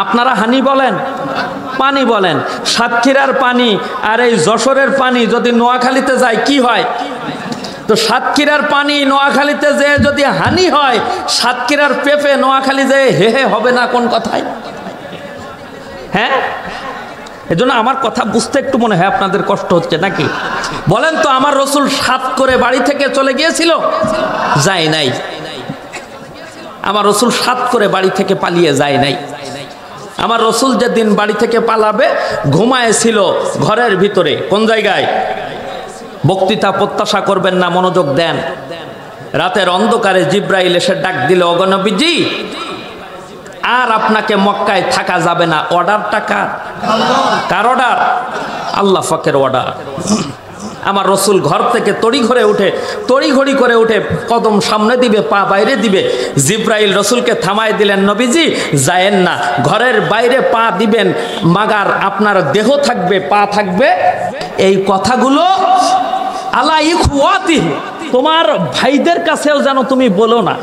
আপনারা হানি বলেন, পানি বলেন। সাতক্ষীরার পানি আর এই যশোরের পানি যদি নোয়াখালীতে যায় কি হয়? তো সাতক্ষীরার পানি নোয়াখালীতে যে যদি হানি হয়, সাতক্ষীরার পেঁপে নোয়াখালী যে হেহে হবে না কোন কথায়? হ্যাঁ, এজন্য আমার কথা বুঝতে একটু মনে হয় আপনাদের কষ্ট হচ্ছে নাকি? বলেন তো, আমার রসুল সাত করে বাড়ি থেকে চলে গিয়েছিল? যায় নাই। আমার রসুল সাত করে বাড়ি থেকে পালিয়ে যায় নাই। আমার রসুল যেদিন বাড়ি থেকে পালাবে ঘুমায়েছিল ঘরের ভিতরে। কোন জায়গায়? বক্তৃতা প্রত্যাশা করবেন না, মনোযোগ দেন। রাতের অন্ধকারে জিব্রাইল এসে ডাক দিল, ওগো নবীজি আর আপনাকে মক্কায় থাকা যাবে না। অর্ডারটা কার? কার অর্ডার? আল্লাহ পাকের অর্ডার। আমার রসুল ঘর থেকে তড়িঘড়ি করে উঠে কদম সামনে দিবে, পা বাইরে দিবে। জিব্রাইল রসুলকে থামায় দিলেন, নবীজি যায়েন না, ঘরের বাইরে পা দিবেন, মাগার আপনার দেহ থাকবে, পা থাকবে। এই কথাগুলো আলা ইখওয়াতিহি, তোমার ভাইদের কাছেও যেন তুমি বলো না।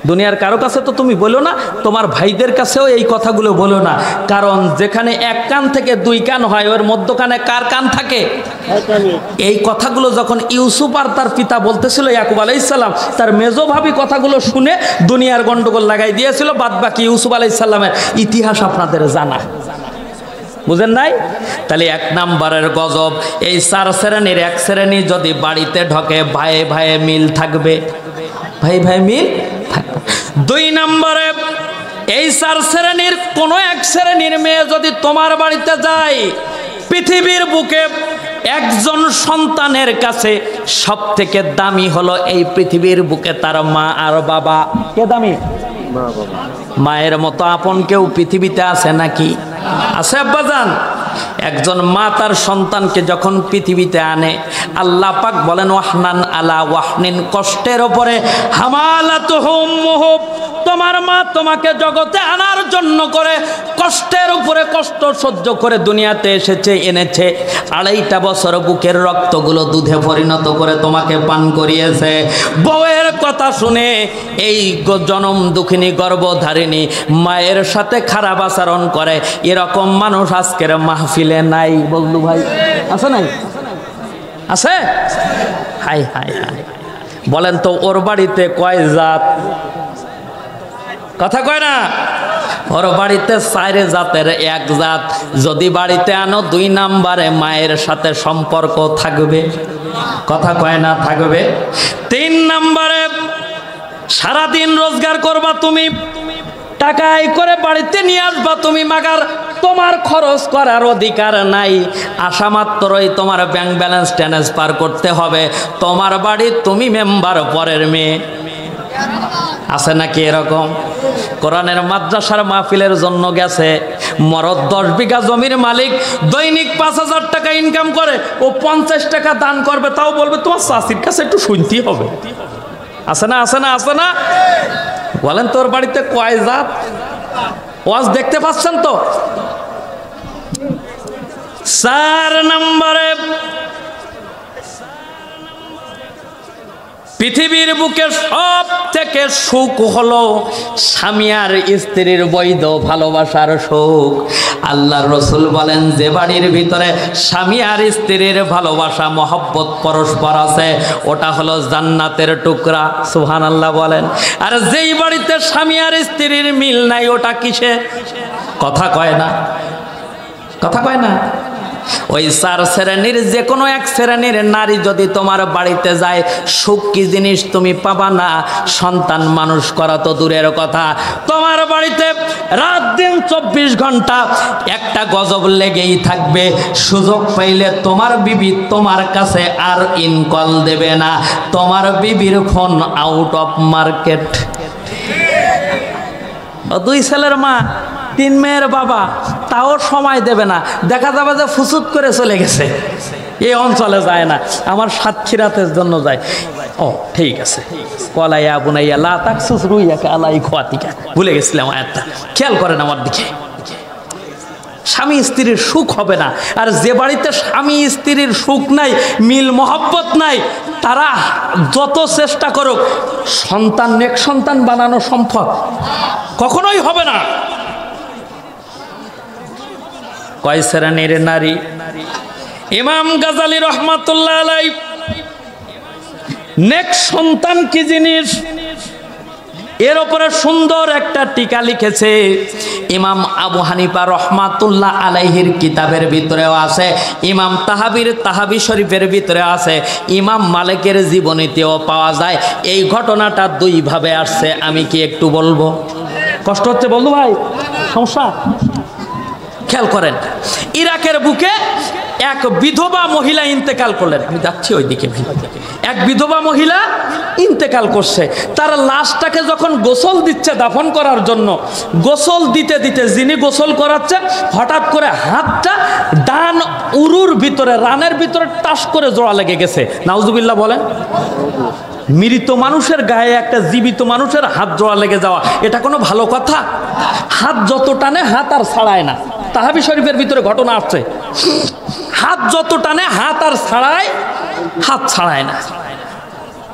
দুনিয়ার কারো কাছে তো তুমি বলো না, তোমার ভাইদের কাছেও এই কথাগুলো বলো না, কারণ যেখানে এক কান থেকে দুই কান হয় ওর মধ্যখানে কার কান থাকে? এই কথাগুলো যখন ইউসুফ আর তার পিতা বলতেছিল ইয়াকুব আলাইহিস সালাম, তার মেজো ভাবি কথাগুলো শুনে দুনিয়ার গন্ডগোল লাগাই দিয়েছিল। বাদ বাকি ইউসুফ আলাইহিস সালামের ইতিহাস আপনাদের জানা, বুঝেন নাই? তাহলে এক নাম্বারের গজব, এই 4 শ্রেণীর এক শ্রেণী যদি বাড়িতে ঢোকে ভাইয়ে ভাইয়ে মিল থাকবে, ভাই ভাই মিল থাকবে। 2 নম্বরে, এই 4 শ্রেণীর কোনো এক শ্রেণীর মেয়ে যদি তোমার বাড়িতে যায়, পৃথিবীর বুকে একজন সন্তানের কাছে সব থেকে দামি হলো এই পৃথিবীর বুকে তার মা আর বাবা। কে দামি? মায়ের মতো আপন কেউ পৃথিবীতে আছে নাকি? আছে আব্বাজান? একজন মা তার সন্তানকে যখন পৃথিবীতে আনে, আল্লাহ পাক বলেন ওয়াহনান আলা ওয়াহনিন, কষ্টের উপরে হামালাতুহু উম্মুহু, তোমার মা তোমাকে জগতে আনার জন্য করে কষ্টের উপরে কষ্ট সহ্য করে দুনিয়াতে এসেছে, এনেছে। 2.5 বছর বুকের রক্তগুলো দুধে পরিণত করে তোমাকে পান করিয়েছে। বউয়ের কথা শুনে এই জনম দুঃখিনী গর্ভধারিণী মায়ের সাথে খারাপ আচরণ করে, এরকম মানুষ আজকের মাহফিলে নাই। বললু ভাই আছে নাই? আছে? হাই হাই হাই, বলেন তো ওর বাড়িতে কয় জাত? কথা কয় না? ওর বাড়িতে 4 জাতের এক জাত যদি বাড়িতে আনো, 2 নম্বরে মায়ের সাথে সম্পর্ক থাকবে। কথা কয় না? থাকবে। 3 নম্বরে, সারাদিন রোজগার করবা তুমি, টাকা আয় করে বাড়িতে নিয়ে আসবা তুমি, মাগার তোমার খরচ করার অধিকার নাই। আশা মাত্রই তোমার ব্যাংক ব্যালেন্স ট্রান্সফার করতে হবে। তোমার বাড়ি, তুমি মেম্বার, পরের মেয়ে। আছে নাকি এরকম? কোরআনের মাদ্রাসার মাহফিলের জন্য গেছে, মরদ 10 বিঘা জমির মালিক, দৈনিক 5,000 টাকা ইনকাম করে, ও 50 টাকা দান করবে, তাও বলবে তোমার চাষির কাছে একটু শুনতেই হবে। আছে না? আছে না? আছে না? বলেন তোর বাড়িতে কয় জাত? ওয়াজ দেখতে পাচ্ছেন তো? 4 নম্বরে, পৃথিবীর বুকে সব থেকে সুখ হলো স্বামী আর স্ত্রীর বৈধ ভালোবাসার সুখ। আল্লাহর রাসূল বলেন, যে বাড়ির ভিতরে স্বামী আর স্ত্রীর ভালোবাসা মহব্বত পরস্পর আছে, ওটা হলো জান্নাতের টুকরা। সুবহানাল্লাহ বলেন। আর যেই বাড়িতে স্বামী আর স্ত্রীর মিল নাই, ওটা কিসে? কথা কয় না? কথা কয় না? ওই 4 শ্রেণীর যে কোনো এক শ্রেণীর নারী যদি তোমার বাড়িতে যায়, সুখ কি জিনিস তুমি পাবা না। সন্তান মানুষ করা তো দূরের কথা, তোমার বাড়িতে রাত দিন 24 ঘন্টা একটা গজব লেগেই থাকবে। সুযোগ পাইলে তোমার বিবি তোমার কাছে আর ইনকল দেবে না, তোমার বিবির ফোন আউট অফ মার্কেট। 2 ছেলের মা, 3 মেয়ের বাবা, তাও সময় দেবে না। দেখা যাবে যে ফুসুত করে চলে গেছে, এই অঞ্চলে যায় না, আমার সাতক্ষীরাতের জন্য যায়। ও ঠিক আছে, কলাইয়া বুনাইয়া লা তাকসুস রুইয়াকা আলাই খাতিকা, ভুলে গেছিলাম আয়াতটা, খেয়াল করেন আমার দিকে। স্বামী স্ত্রীর সুখ হবে না। আর যে বাড়িতে স্বামী স্ত্রীর সুখ নাই, মিল মহব্বত নাই, তারা যত চেষ্টা করুক সন্তান নেক সন্তান বানানো সম্ভব কখনোই হবে না। কয় শ্রেণীর নারী? ইমাম গাজালি রহমাতুল্লাহ আলাইহি নেক সন্তান কি জিনিস এর উপরে সুন্দর একটা টিকা লিখেছে। ইমাম আবু হানিফা রহমাতুল্লাহ আলাইহির কিতাবের ভিতরেও আছে, ইমাম তাহাবির তাহাবি শরীফের ভিতরে আছে, ইমাম মালিকের জীবনীতেও পাওয়া যায়। এই ঘটনাটা 2 ভাবে আসছে, আমি কি একটু বলবো? কষ্ট হচ্ছে বলবো ভাই? সমস্যা? খেয়াল করেন, ইরাকের বুকে এক বিধবা মহিলা ইন্তেকাল করলেন। আমি যাচ্ছি ওইদিকে। এক বিধবা মহিলা ইন্তেকাল করছে, তার লাশটাকে যখন গোসল দিচ্ছে দাফন করার জন্য, গোসল দিতে দিতে যিনি গোসল করাচ্ছে, হঠাৎ করে হাতটা ডান উরুর ভিতরে, রানের ভিতরে টাস করে জোড়া লেগে গেছে। নাউজুবিল্লাহ বলেন। মৃত মানুষের গায়ে একটা জীবিত মানুষের হাত জোড়া লেগে যাওয়া, এটা কোনো ভালো কথা? হাত যত টানে হাত আর ছাড়ায় না। তাহাবি শরীফের ভিতরে ঘটনা আসছে, হাত যত টানে হাত আর ছাড়ায়, হাত ছাড়ায় না।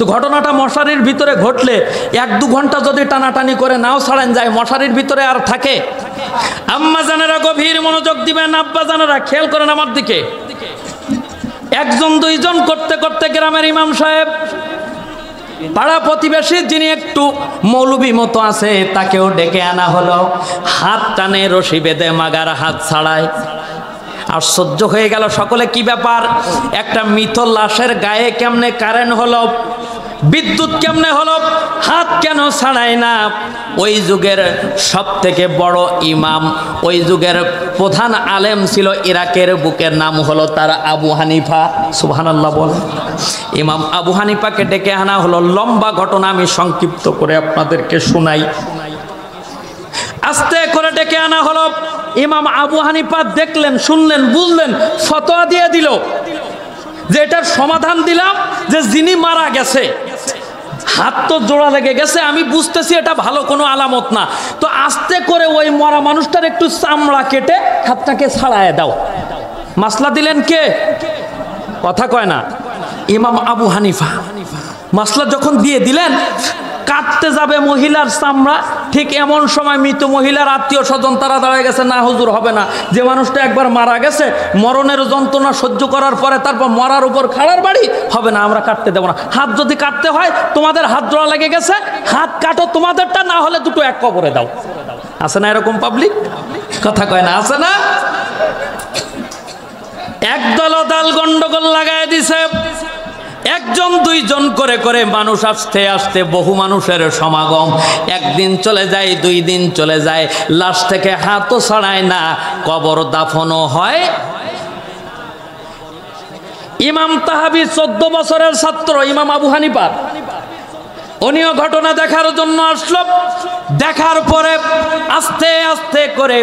তো ঘটনাটা মশারির ভিতরে ঘটলে 1-2 ঘন্টা যদি টানাটানি করে নাও ছাড়েন যায়, মশারির ভিতরে আর থাকে? আম্মা জানেরা গভীর মনোযোগ দিবেন, আব্বা জানেরা খেয়াল করেন আমার দিকে। 1-2 জন করতে করতে গ্রামের ইমাম সাহেব, পাড়া প্রতিবেশী যিনি একটু মৌলবী মতো আছে, তাকেও ডেকে আনা হলো। হাত টানে রশি বেঁধে মাগার হাত ছাড়ায়। আশ্চর্য হয়ে গেল সকলে, কি ব্যাপার? একটা মৃত লাশের গায়ে কেমনে কারেন্ট হলো, বিদ্যুৎ কেমনে হলো, হাত কেন ছাড়ায় না? ওই যুগের সব থেকে বড় ইমাম, ওই যুগের প্রধান আলেম ছিল ইরাকের বুকের, নাম হলো তার আবু হানিফা। সুবহানাল্লাহ বল। ইমাম আবু হানিফাকে ডেকে আনা হলো। লম্বা ঘটনা আমি সংক্ষিপ্ত করে আপনাদেরকে শোনাই। আস্তে করে ডেকে আনা হলো। ইমাম আবু হানিফা দেখলেন, শুনলেন, বুঝলেন, ফতোয়া দিয়ে দিল যে এটার সমাধান দিলাম যে যিনি মারা গেছে, হাত তো জোড়া লেগে গেছে, আমি বুঝতেছি এটা ভালো কোনো আলামত না, তো আস্তে করে ওই মরা মানুষটার একটু চামড়া কেটে হাতটাকে ছাড়ায় দাও। মাসলা দিলেন কে? কথা কয় না, ইমাম আবু হানিফা। মাসলা যখন দিয়ে দিলেন, কাটতে যাবে মহিলার চামড়া, ঠিক এমন সময় মৃত মহিলার আত্মীয় স্বজন তারা দাঁড়ায় গেছে, না হুজুর হবে না, যে মানুষটা একবার মারা গেছে, মরণের যন্ত্রণা সহ্য করার পরে তারপর মরার উপর খাড়ার বাড়ি হবে না, আমরা কাটতে দেবো না। হাত যদি কাটতে হয়, তোমাদের হাত জোড়া লেগে গেছে, হাত কাটো তোমাদেরটা, না হলে দুটো এক কবরে দাও। আছে না এরকম পাবলিক? কথা কয় না, আছে না? একদল দল গন্ডগোল লাগায় দিছে। 1-2 জন করে করে মানুষ আসতে আসতে বহু মানুষের সমাগম। 1 দিন চলে যায়, 2 দিন চলে যায়, লাশ থেকে হাতও ছাড়ায় না, কবর দাফনও হয়। ইমাম তাহাবি 14 বছরের ছাত্র ইমাম আবু হানিফা, উনিও ঘটনা দেখার জন্য আসলো। দেখার পরে আস্তে আস্তে করে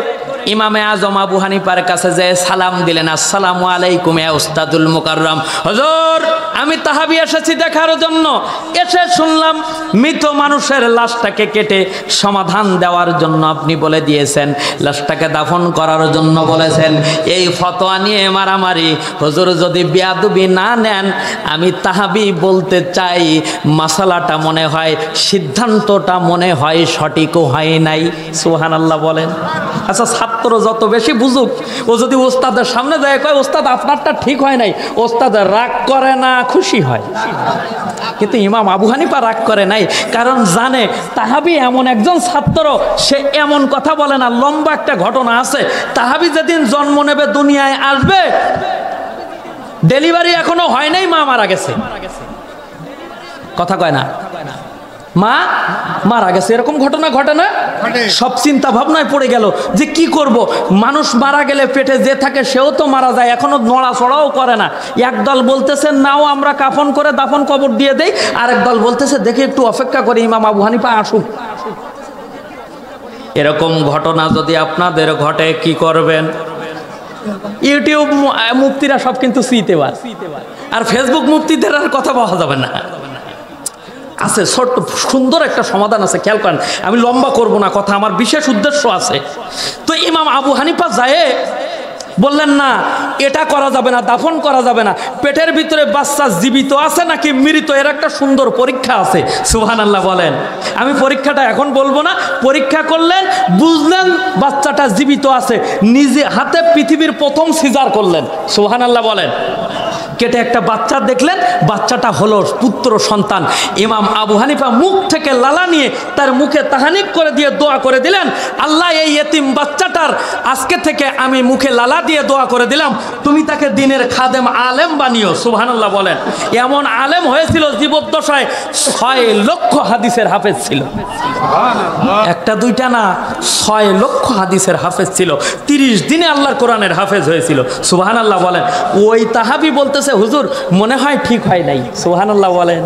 ইমামে আজম আবু হানিফার কাছে যে সালাম দিলেন, আসসালামু আলাইকুম ইয়া উস্তাদুল মুকাররম। হুজুর, আমি তাহাবি এসেছি দেখার জন্য, এসে শুনলাম মৃত মানুষের লাশটাকে কেটে সমাধান দেওয়ার জন্য আপনি বলে দিয়েছেন, লাশটাকে দাফন করার জন্য বলেছেন। এই ফতোয়া নিয়ে মারামারি। হুজুর যদি বেয়াদবি না নেন, আমি তাহাবি বলতে চাই, মাসালাটা মনে হয়, সিদ্ধান্তটা মনে হয় সঠিকও হয় নাই। সুবহানাল্লাহ বলেন। আচ্ছা, ছাত্র যত বেশি বুঝুক, ও যদি ওস্তাদের সামনে যায় কয় ওস্তাদ আপনারটা ঠিক হয় নাই, ওস্তাদ রাগ করে না, খুশি হয়। কিন্তু ইমাম আবু হানিফা রাগ করে নাই, কারণ জানে তাহাবি এমন একজন ছাত্র, সে এমন কথা বলে না। লম্বা একটা ঘটনা আছে। তাহাবি যেদিন জন্ম নেবে, দুনিয়ায় আসবে, ডেলিভারি এখনো হয় নাই, মা মারা গেছে। কথা কয় না, মা মারা গেছে, এরকম ঘটনা ঘটে না? সব চিন্তা ভাবনায় পড়ে গেল যে কি করব। মানুষ মারা গেলে পেটে যে থাকে সেও তো মারা যায়, এখনো নড়াচড়াও করে না। একদল বলতেছে নাও আমরা কাফন করে দাফন কবর দিয়ে দেই, আরেক দল বলতেছে দেখি একটু অপেক্ষা করি, ইমাম আবু হানিফা আসুক। এরকম ঘটনা যদি আপনাদের ঘটে কি করবেন? ইউটিউব মুফতিরা সব কিন্তু চিনতে পারে, আর ফেসবুক মুফতিদের আর কথা বলা যাবে না। আছে ছোট্ট সুন্দর একটা সমাধান আছে, খেয়াল করেন। আমি লম্বা করব না কথা, আমার বিশেষ উদ্দেশ্য আছে। তো ইমাম আবু হানিফা যায় বললেন না, এটা করা যাবে না, দাফন করা যাবে না, পেটের ভিতরে বাচ্চা জীবিত আছে নাকি মৃত, এর একটা সুন্দর পরীক্ষা আছে। সুবহানাল্লাহ বলেন। আমি পরীক্ষাটা এখন বলবো না, পরীক্ষা করলেন, বুঝলেন বাচ্চাটা জীবিত আছে, নিজে হাতে পৃথিবীর প্রথম সিজার করলেন। সুবহানাল্লাহ বলেন। কেটে একটা বাচ্চা দেখলেন, বাচ্চাটা হলো পুত্র সন্তান। ইমাম আবু হানিফা মুখ থেকে লালা নিয়ে তার মুখে তাহানিক করে দিয়ে দোয়া করে দিলেন, আল্লাহ এই এতিম বাচ্চাটার আজকে থেকে আমি মুখে লালা দিয়ে দোয়া করে দিলাম, তুমি তাকে দ্বীনের খাদেম আলেম বানিও। সুবহানাল্লাহ বলেন। এমন আলেম হয়েছিল, জীবদ্দশায় 6 লক্ষ হাদিসের হাফেজ ছিল। একটা দুইটা না, 6 লক্ষ হাদিসের হাফেজ ছিল। 30 দিনে আল্লাহর কোরআনের হাফেজ হয়েছিল। সুবহানাল্লাহ বলেন। ওই তাহাবি বলতেছে হুজুর মনে হয় ঠিক হয় নাই। সুবহানাল্লাহ বলেন।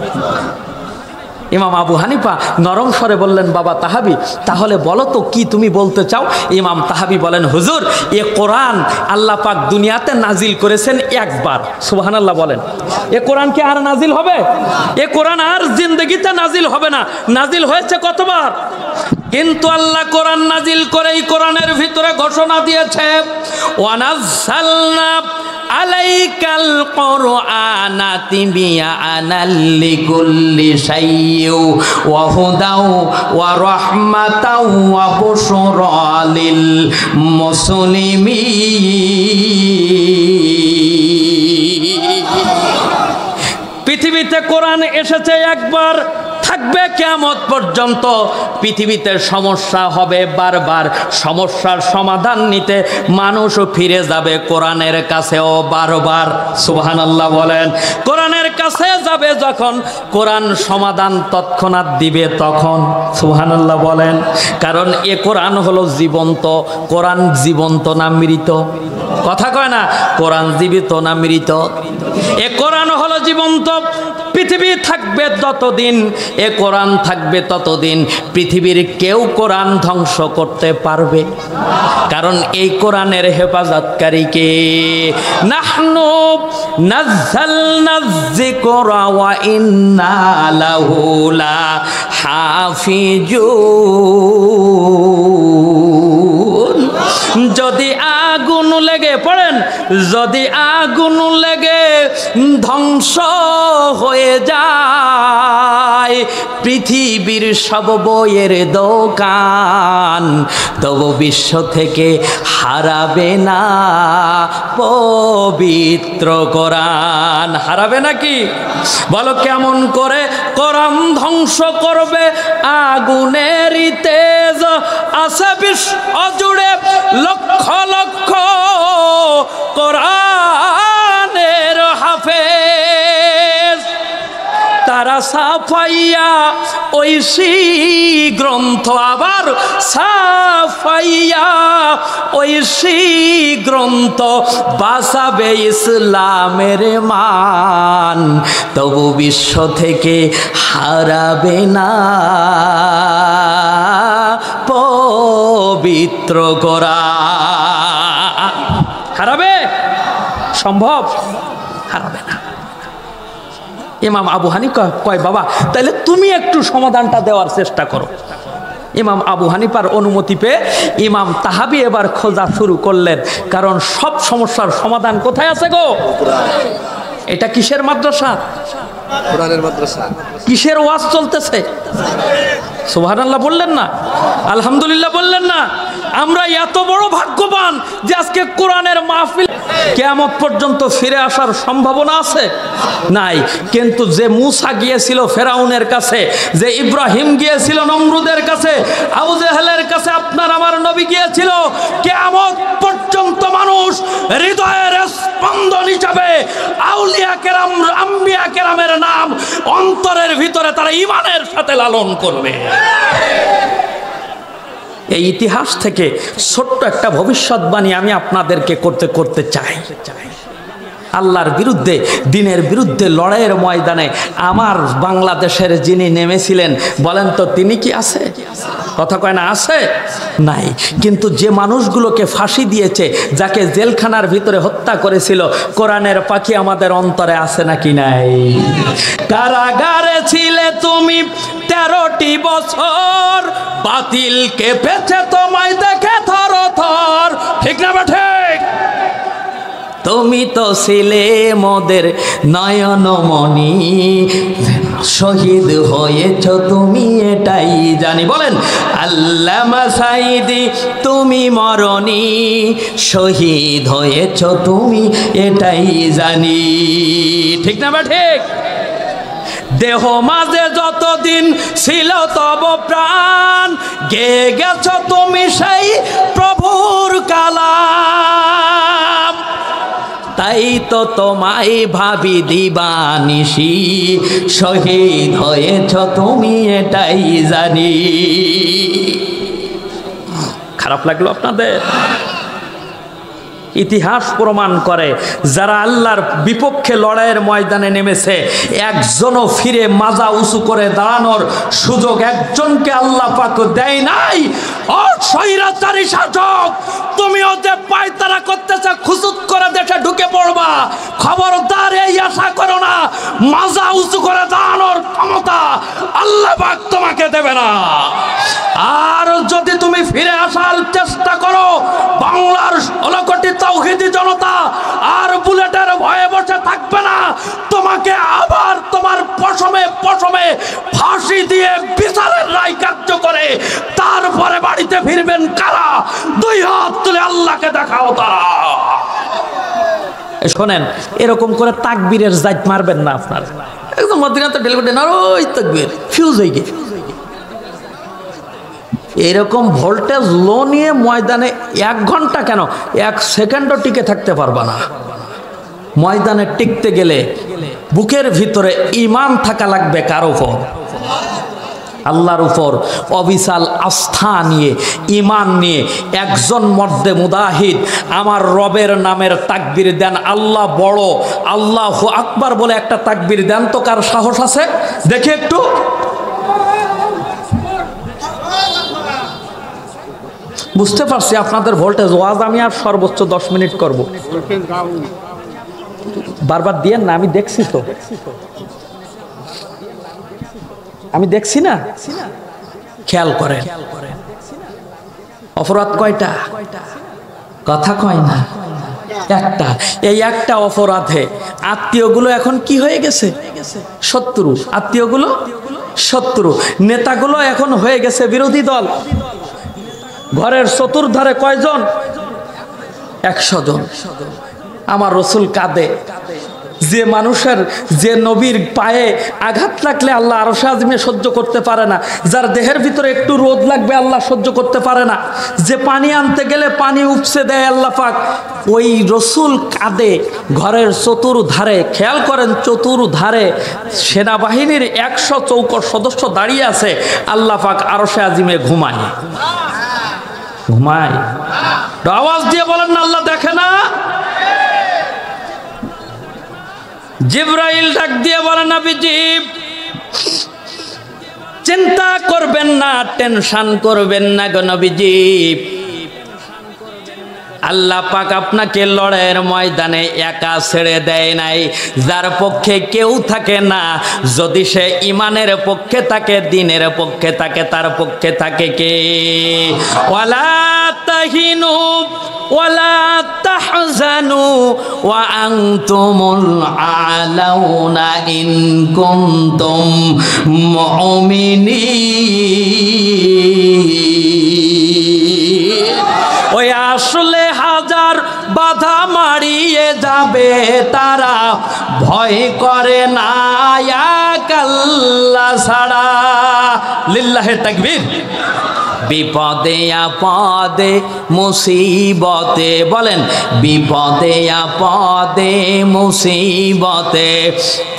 ইমাম আবু হানিফা নরম স্বরে বললেন, বাবা তাহাবি, তাহলে বলো তো কি তুমি বলতে চাও? ইমাম তাহাবি বলেন, হুজুর এ কোরআন আল্লাহ পাক দুনিয়াতে নাজিল করেছেন একবার। সুবহানাল্লাহ বলেন। এ কোরআন কি আর নাজিল হবে? এ কোরআন আর জিন্দেগিতে নাজিল হবে না। নাজিল হয়েছে কতবার? কিন্তু আল্লাহ কোরআন নাজিল করে এই কোরআনের ভিতরে ভিতরে ঘোষণা দিয়েছে, ওয়ানাজ্জালনা আলাইকাল কুরআনা তিবিয়ানাল লিকুল্লি শাইইন ওয়া হুদাও ওয়া রাহমাতাও ওয়া বুশরা লিল মুসলিমিন। পৃথিবীতে কোরআন এসেছে একবার, থাকবে কিয়ামত পর্যন্ত। পৃথিবীতে সমস্যা হবে বারবার, সমস্যার সমাধান নিতে মানুষও ফিরে যাবে কোরআনের কাছেও বারবার। সুবহানাল্লাহ বলেন। কোরআনের কাছে যাবে যখন, কোরআন সমাধান তৎক্ষণাৎ দিবে তখন। সুবহানাল্লাহ বলেন। কারণ এ কোরআন হলো জীবন্ত। কোরআন জীবন্ত না মৃত? কথা কয় না, কোরআন জীবিত না মৃত? এ কোরআন হলো জীবন্ত। পৃথিবী থাকবে যতদিন, এ কোরআন থাকবে ততদিন পৃথিবীর কেউ কোরআন ধ্বংস করতে পারবে, কারণ এই কোরআনের হেফাজতকারী কে? নাহনু নাযালনায যিকরা ওয়া ইন্না লাহু লাহাফিজুন। যদি আগুন লেগে পড়েন, যদি আগুন লেগে ধ্বংস হয়ে যায় পৃথিবীর সব বইয়ের দোকান, তবু বিশ্ব থেকে হারাবে না পবিত্র কোরআন। হারাবে নাকি? বলো কেমন করে কোরআন ধ্বংস করবে? আগুনের তেজ আছে বিশ্ব জুড়ে, লক্ষ লক্ষ কোরআনের হাফেজ, তারা সাফাইয়া ঐশী গ্রন্থ, আবার সাফাইয়া ঐশী গ্রন্থ বাঁচাবে ইসলামের মান, তবু বিশ্ব থেকে হারাবে না পবিত্র কোরআন। হারাবে? সম্ভব? হারাবে না। ইমাম আবু হানিফা কয়, বাবা তাহলে তুমি একটু সমাধানটা দেওয়ার চেষ্টা করো। ইমাম আবু হানিফার অনুমতি পেয়ে ইমাম তাহাবি এবার খোঁজা শুরু করলেন, কারণ সব সমস্যার সমাধান কোথায় আছে গো? এটা কিসের মাদ্রাসা? কোরআনের মাদ্রাসা। কিসের ওয়াজ চলতেছে? সুবহানাল্লাহ বললেন না? আলহামদুলিল্লাহ বললেন না? আমরা এত বড় ভাগ্যবান যে আজকে কোরআনের মাহফিল। কিয়ামত পর্যন্ত ফিরে আসার সম্ভাবনা আছে? নাই। কিন্তু যে মূসা গিয়েছিল ফেরাউনের কাছে, যে ইব্রাহিম গিয়েছিল নমরুদের কাছে, আবু জেহেলের কাছে আপনার আমার নবী গিয়েছিল, কিয়ামত পর্যন্ত মানুষ হৃদয়ের স্পন্দন হিসাবে আউলিয়া কেরাম, আম্বিয়া কেরামের নাম অন্তরের ভিতরে তারা ঈমানের সাথে লালন করবে। এই ইতিহাস থেকে ছোট্ট একটা ভবিষ্যৎবাণী আমি আপনাদেরকে করতে চাই। আল্লাহর বিরুদ্ধে, দিনের বিরুদ্ধে লড়াইয়ের ময়দানে আমার বাংলাদেশের যিনি নেমেছিলেন, বলেন তো তিনি কি আছে? কথা কয় না আছে? নাই। কিন্তু যে মানুষগুলোকে ফাঁসি দিয়েছে, যাকে জেলখানার ভিতরে হত্যা করেছিল, কোরআনের পাখি আমাদের অন্তরে আছে নাকি নাই? কারাগারে ছিলে তুমি 13টি বছর, বাতিল কেঁপেছে তোমায় দেখে থর থর। ঠিক না ঠিক? তুমি তো ছিলে মোদের নয়নমণি, শহীদ হয়েছ তুমি এটাই জানি। বলেন আল্লামা সাঈদী তুমি মরণি, শহীদ হয়েছ তুমি এটাই জানি। ঠিক না বা ঠিক? দেহ মাঝে যতদিন ছিল তব প্রাণ, গে গেছ তুমি সেই প্রভুর কালাম। তাই তো তোমায় ভাবি দিবানিশি, শহীদ হয়েছ তুমি এটাই জানি। খারাপ লাগলো আপনাদের? ইতিহাস প্রমাণ করে যারা আল্লাহর বিপক্ষে লড়াইয়ের ময়দানে নেমেছে, একজনও ফিরে মাজা উঁচু করে দাঁড়ানোর সুযোগ একজনকে আল্লাহ পাক দেয় নাই। ও স্বৈরাচারী শাসক, তুমিও যে পায়তারা করতেছে, খুসুত করে দেশে ঢুকে পড়বা, খবরদার এই আশা করো না মাজা উঁচু করে দাঁড়ানোর ক্ষমতা আল্লাহ পাক তোমাকে দেবে না। আর যদি তুমি ফিরে আসার চেষ্টা করো, তাওহীদি জনতা আর বুলেটের ভয়ে বসে থাকবে না, তোমাকে আবার তোমার পশমে পশমে ফাঁসি দিয়ে বিচারের রায় কার্য করে তারপরে বাড়িতে ফিরবেন কারা? দুই হাত তুলে আল্লাহকে দেখাও তারা। শোনেন, এরকম করে তাকবীরের জাত মারবেন না। আপনার একদম মদিনাতে ঢেলবেন আর ওই তাকবীর ফিউজ হয়ে গিয়ে এরকম ভোল্টেজ লো নিয়ে ময়দানে 1 ঘন্টা কেন 1 সেকেন্ডও টিকে থাকতে পারবা না। ময়দানে টিকতে গেলে বুকের ভিতরে ঈমান থাকা লাগবে কার উপর? আল্লাহর উপর অবিচাল আস্থা নিয়ে, ঈমান নিয়ে একজন মর্দে মুজাহিদ আমার রবের নামের তাকবীর দেন। আল্লাহ বড়, আল্লাহু আকবার বলে একটা তাকবীর দেন তো। কার সাহস আছে দেখি একটু? বুঝতে পারছি আপনাদের ভোল্টেজ। ওয়াজ আমি আর সর্বোচ্চ 10 মিনিট করব। বারবার দিয়েন না, আমি দেখছি তো, আমি দেখছি না। খেয়াল করেন, অপরাধ কয়টা? কথা কয় না, একটা। এই একটা অপরাধে আত্মীয়গুলো এখন কি হয়ে গেছে? শত্রু। আত্মীয়গুলো শত্রু, নেতাগুলো এখন হয়ে গেছে বিরোধী দল। ঘরের চতুর্ধারে কয়জন? 100 জন। আমার রসুল কাঁদে, যে মানুষের, যে নবীর পায়ে আঘাত লাগলে আল্লাহ আরশে আজিমে সহ্য করতে পারে না, যার দেহের ভিতরে একটু রোদ লাগবে আল্লাহ সহ্য করতে পারে না, যে পানি আনতে গেলে পানি উপসে দেয় আল্লাহ পাক, ওই রসুল কাঁদে ঘরের চতুর্ধারে। খেয়াল করেন, চতুর্ধারে সেনাবাহিনীর 100 চৌকস সদস্য দাঁড়িয়ে আছে, আল্লাহ পাক আরশে আজিমে ঘুমায়। ঘুমায়? আওয়াজ দিয়ে বলেন না আল্লাহ দেখে না? জিবরাইল ডাক দিয়ে বলেন, নবীজি চিন্তা করবেন না, টেনশন করবেন না গো নবীজি। আল্লাহ পাক আপনাকে লড়াইয়ের ময়দানে একা ছেড়ে দেয় নাই। যার পক্ষে কেউ থাকে না, যদি সে ইমানের পক্ষে থাকে, দিনের পক্ষে থাকে, তার পক্ষে থাকে কে? ওয়ালা তাহিনু ওয়ালা তাহজানু ওয়া আনতুমুল আলাউনা ইন কুনতুম মুমিনিন। ওই আসলে হাজার বাধা মারিয়ে যাবে তারা, ভয় করে না আল্লাহ ছাড়া। লিল্লাহে তাকবীর। বিপদে আপদে মুসিবতে, বলেন বিপদে আপদে মুসিবতে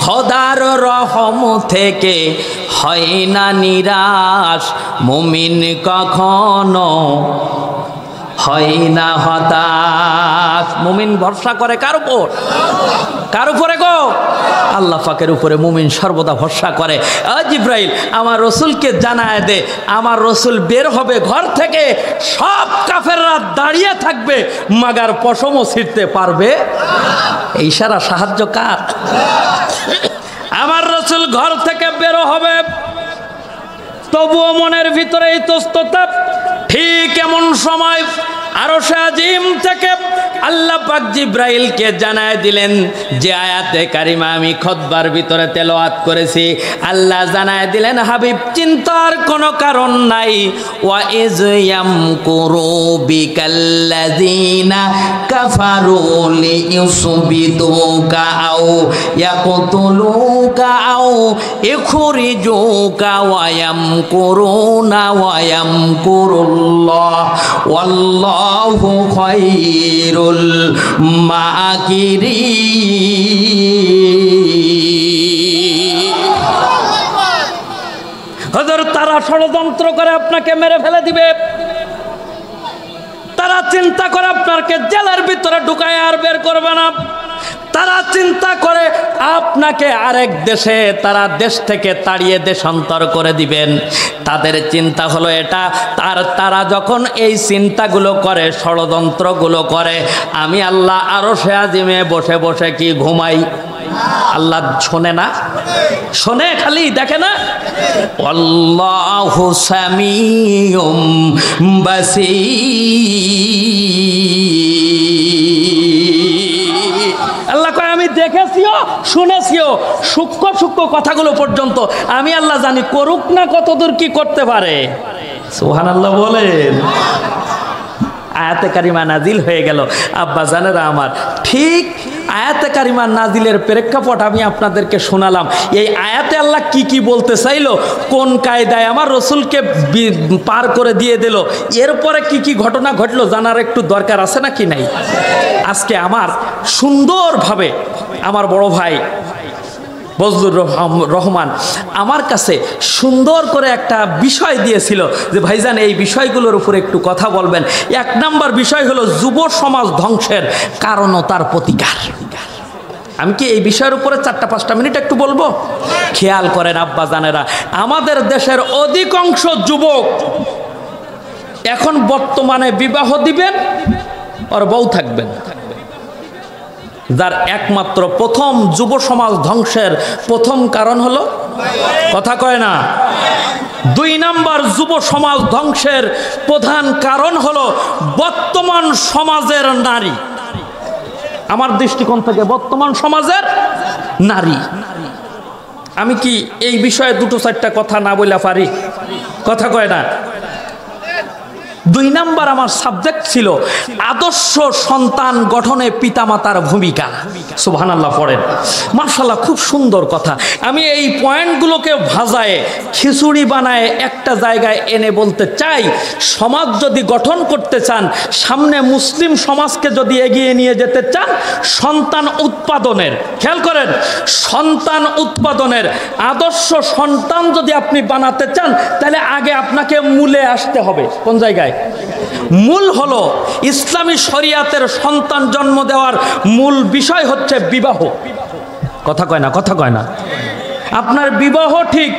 খোদার রহম থেকে হয় না নিরাশ, মুমিন কখনো হয় না হতাশ। মুমিন ভরসা করে কার উপর? কার উপরে গো? আল্লাহ পাকের উপরে মুমিন সর্বদা ভরসা করে। জিবরাইল আমার রসুলকে জানায় দে, আমার রসুল বের হবে ঘর থেকে, সব কাফেররা দাঁড়িয়ে থাকবে, মাগার পশমও ছিঁড়তে পারবে। এই সারা সাহায্য কার? আমার রসুল ঘর থেকে বের হবে, তবুও মনের ভিতরে এই তস্ততা। ঠিক এমন সময় আরশে আজিম থেকে আল্লাহ পাক জিবরাইলকে জানায় দিলেন যে আয়াতে কারিমা আমি খুতবার ভিতরে তেলাওয়াত করেছি। আল্লাহ জানায় দিলেন, হাবিব চিন্তার কোনো কারণ নাই। ওয়া ইজ ইয়ামকুরু বিকাল্লাযিনা কাফারু লিইউসবিতুকা আও ইয়াকতুলুকা আও ইখরিজুকা ওয়া ইয়ামকুরুনা ওয়া ইয়ামকুরুল্লাহ ওয়াল্লাহু খায়রুল মাকিরিন। হযরত তারা ষড়যন্ত্র করে আপনাকে মেরে ফেলে দিবে, তারা চিন্তা করে আপনাকে জেলের ভিতরে ঢুকায় আর বের করবে না, তারা চিন্তা করে আপনাকে আরেক দেশে, তারা দেশ থেকে তাড়িয়ে দেশান্তর করে দিবেন। তাদের চিন্তা হলো এটা। তারা যখন এই চিন্তাগুলো করে, ষড়যন্ত্রগুলো করে, আমি আল্লাহ আরশে আজিমে বসে বসে কি ঘুমাই? আল্লাহ শোনে না? শোনে, খালি দেখে না? আল্লাহু সামিউম বাসীর। সূক্ষ্ম সূক্ষ্ম কথাগুলো পর্যন্ত আমি আল্লাহ জানি, করুক না কতদূর কি করতে পারে। সুবহানাল্লাহ বলেন। আয়াতে কারিমা নাজিল হয়ে গেল। আব্বা জানেরা আমার, ঠিক আয়াতে কারিমা নাজিলের প্রেক্ষাপট আমি আপনাদেরকে শোনালাম। এই আয়াতে আল্লাহ কি কি বলতে চাইলো, কোন কায়দায় আমার রসুলকে পার করে দিয়ে দিল, এরপরে কি কি ঘটনা ঘটলো জানার একটু দরকার আছে নাকি নাই? আজকে আমার সুন্দরভাবে আমার বড় ভাই বজলুর রহমান আমার কাছে সুন্দর করে একটা বিষয় দিয়েছিল যে ভাইজান এই বিষয়গুলোর উপরে একটু কথা বলবেন। এক নাম্বার বিষয় হলো যুব সমাজ ধ্বংসের কারণ ও তার প্রতিকার। আমি কি এই বিষয়ের উপরে 4-5 মিনিট একটু বলবো? খেয়াল করেন আব্বা জানেরা, আমাদের দেশের অধিকাংশ যুবক এখন বর্তমানে বিবাহ দিবেন আর বউ থাকবেন, যার একমাত্র প্রথম যুব সমাজ ধ্বংসের প্রথম কারণ হলো, কথা কয় না, 2 নাম্বার যুব সমাজ ধ্বংসের প্রধান কারণ হলো বর্তমান সমাজের নারী। আমার দৃষ্টিকোণ থেকে বর্তমান সমাজের নারী। আমি কি এই বিষয়ে 2-4টা কথা না বলে পারি? কথা কয় না। 2 নাম্বার আমার সাবজেক্ট ছিল আদর্শ সন্তান গঠনে পিতামাতার ভূমিকা। সুবহানাল্লাহ পড়েন। মাশাআল্লাহ, খুব সুন্দর কথা। আমি এই পয়েন্টগুলোকে ভাজায়ে খিচুড়ি বানায় একটা জায়গায় এনে বলতে চাই, সমাজ যদি গঠন করতে চান, সামনে মুসলিম সমাজকে যদি এগিয়ে নিয়ে যেতে চান, সন্তান উৎপাদনের, খেয়াল করেন, সন্তান উৎপাদনের আদর্শ সন্তান যদি আপনি বানাতে চান, তাহলে আগে আপনাকে মূলে আসতে হবে। কোন জায়গায়? মূল হলো ইসলামী শরিয়াতের সন্তান জন্ম দেওয়ার মূল বিষয় হচ্ছে বিবাহ। কথা কয় না, কথা কয় না। আপনার বিবাহ ঠিক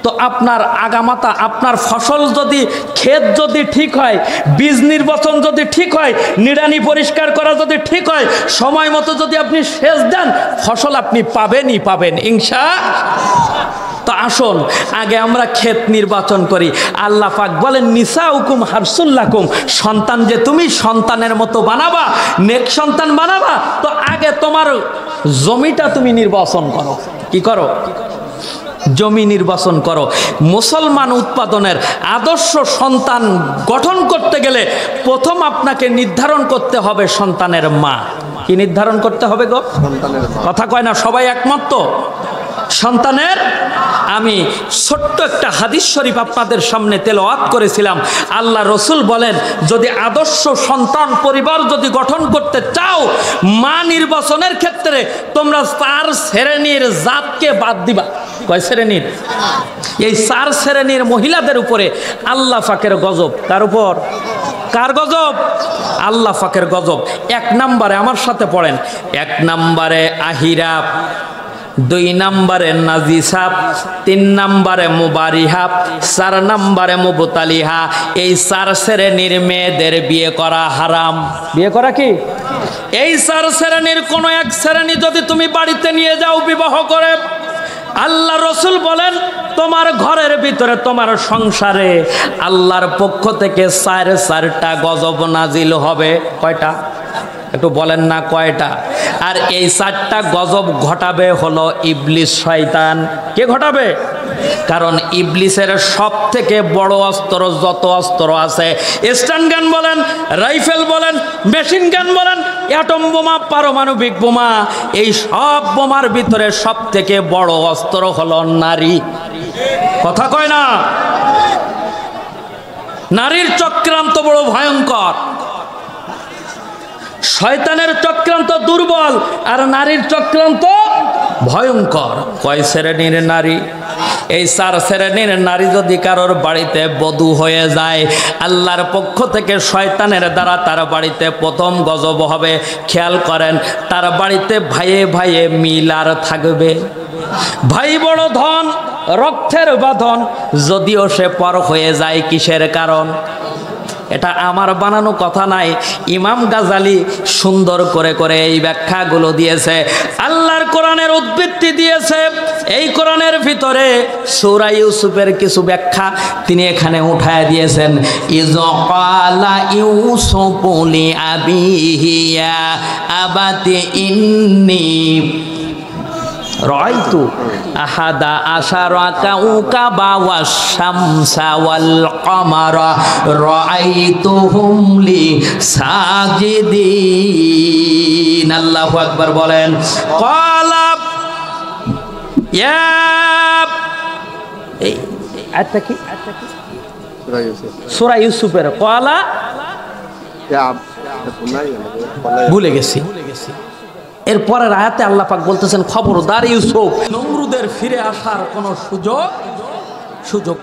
তো আপনার আগামাতা, আপনার ফসল যদি, ক্ষেত যদি ঠিক হয়, বীজ নির্বাচন যদি ঠিক হয়, নিড়ানি পরিষ্কার করা যদি ঠিক হয়, সময় মতো যদি আপনি সেচ দেন, ফসল আপনি পাবেনই পাবেন ইনশাআল্লাহ। তো আসুন আগে আমরা ক্ষেত নির্বাচন করি। আল্লাহ পাক বলেন নিসাউকুম হারসুল লাকুম, সন্তান যে তুমি সন্তানের মতো বানাবা, নেক সন্তান বানাবা, তো আগে তোমার জমিটা তুমি নির্বাচন করো। কি করো? জমি নির্বাচন করো। মুসলমান উৎপাদনের আদর্শ সন্তান গঠন করতে গেলে প্রথম আপনাকে নির্ধারণ করতে হবে সন্তানের মা। কি নির্ধারণ করতে হবে গো? কথা কয় না, সবাই একমত তো? সন্তানের। আমি ছোট্ট একটা হাদিস শরীফ আপনাদের সামনে তেলাওয়াত করেছিলাম। আল্লাহ রসুল বলেন, যদি আদর্শ সন্তান পরিবার যদি গঠন করতে চাও, মা নির্বাচনের ক্ষেত্রে তোমরা 4 শ্রেণীর জাতকে বাদ দিবা। কয় শ্রেণীর? এই 4 শ্রেণীর মহিলাদের উপরে আল্লাহ পাকের গজব। কার উপর? কার গজব? আল্লাহ পাকের গজব। 1 নম্বরে আমার সাথে পড়েন, 1 নম্বরে আহিরা, 2 নম্বরে নাজিসাব, 3 নম্বরে মুবারিহা, 4 নম্বরে মুবতালিহা। এই 4 শ্রেণীর মেয়েদের বিয়ে করা হারাম। বিয়ে করা কি? এই 4 শ্রেণীর কোনো এক শ্রেণী যদি তুমি বাড়িতে নিয়ে যাও বিবাহ করে, আল্লাহ রসুল বলেন তোমার ঘরের ভিতরে, তোমার সংসারে আল্লাহর পক্ষ থেকে 4টা গজব নাজিল হবে। কয়টা? একটু বলেন না কয়টা? আর এই 4টা গজব ঘটাবে হলো ইবলিস, শয়তান। কে ঘটাবে? কারণ ইবলিসের সব থেকে বড় অস্ত্র, যত অস্ত্র আছে, স্টান গান বলেন, রাইফেল বলেন, মেশিন গান বলেন, অ্যাটম বোমা, পারমাণবিক বোমা, এই সব বোমার ভিতরে সব থেকে বড় অস্ত্র হলো নারী। কথা কয় না? নারীর চক্রান্ত বড় ভয়ঙ্কর। শয়তানের চক্রান্ত দুর্বল আর নারীর চক্রান্ত ভয়ঙ্কর। কয় শ্রেণীর নারী? এই 4 শ্রেণীর নারী যদি কারোর বাড়িতে বধূ হয়ে যায়, আল্লাহর পক্ষ থেকে শয়তানের দ্বারা তার বাড়িতে প্রথম গজব হবে। খেয়াল করেন, তার বাড়িতে ভাইয়ে ভাইয়ে মিল আর থাকবে। ভাই বড় ধন, রক্তের বাঁধন, যদিও সে পর হয়ে যায়। কিসের কারণ? এটা আমার বানানো কথা নাই, ইমাম গাজালি সুন্দর করে করে এই ব্যাখ্যাগুলো দিয়েছে, আল্লাহর কোরআনের উদ্ধৃতি দিয়েছে। এই কোরআনের ভিতরে সূরা ইউসুফের কিছু ব্যাখ্যা তিনি এখানে উঠায় দিয়েছেন। ইয ক্বালা ইউসুফু লিআবিহি ইয়া আবাতি ইন্নী রাআইতু আহাদা আশারা কাউকাবা ওয়াশ শামসা ওয়াল কমারা রাআইতুহুম লি সাজিদিন। আল্লাহু আকবার বলেন। ক্বালা ইয়া এই আয়াতটা কি? সূরা ইউসুফের ক্বালা ভুলে গেছি। এরপরের আয়াতে আল্লাহ পাক বলতেছেন, খবরদার ইউসুফ, নমরুদের ফিরে আসার কোনো সুযোগ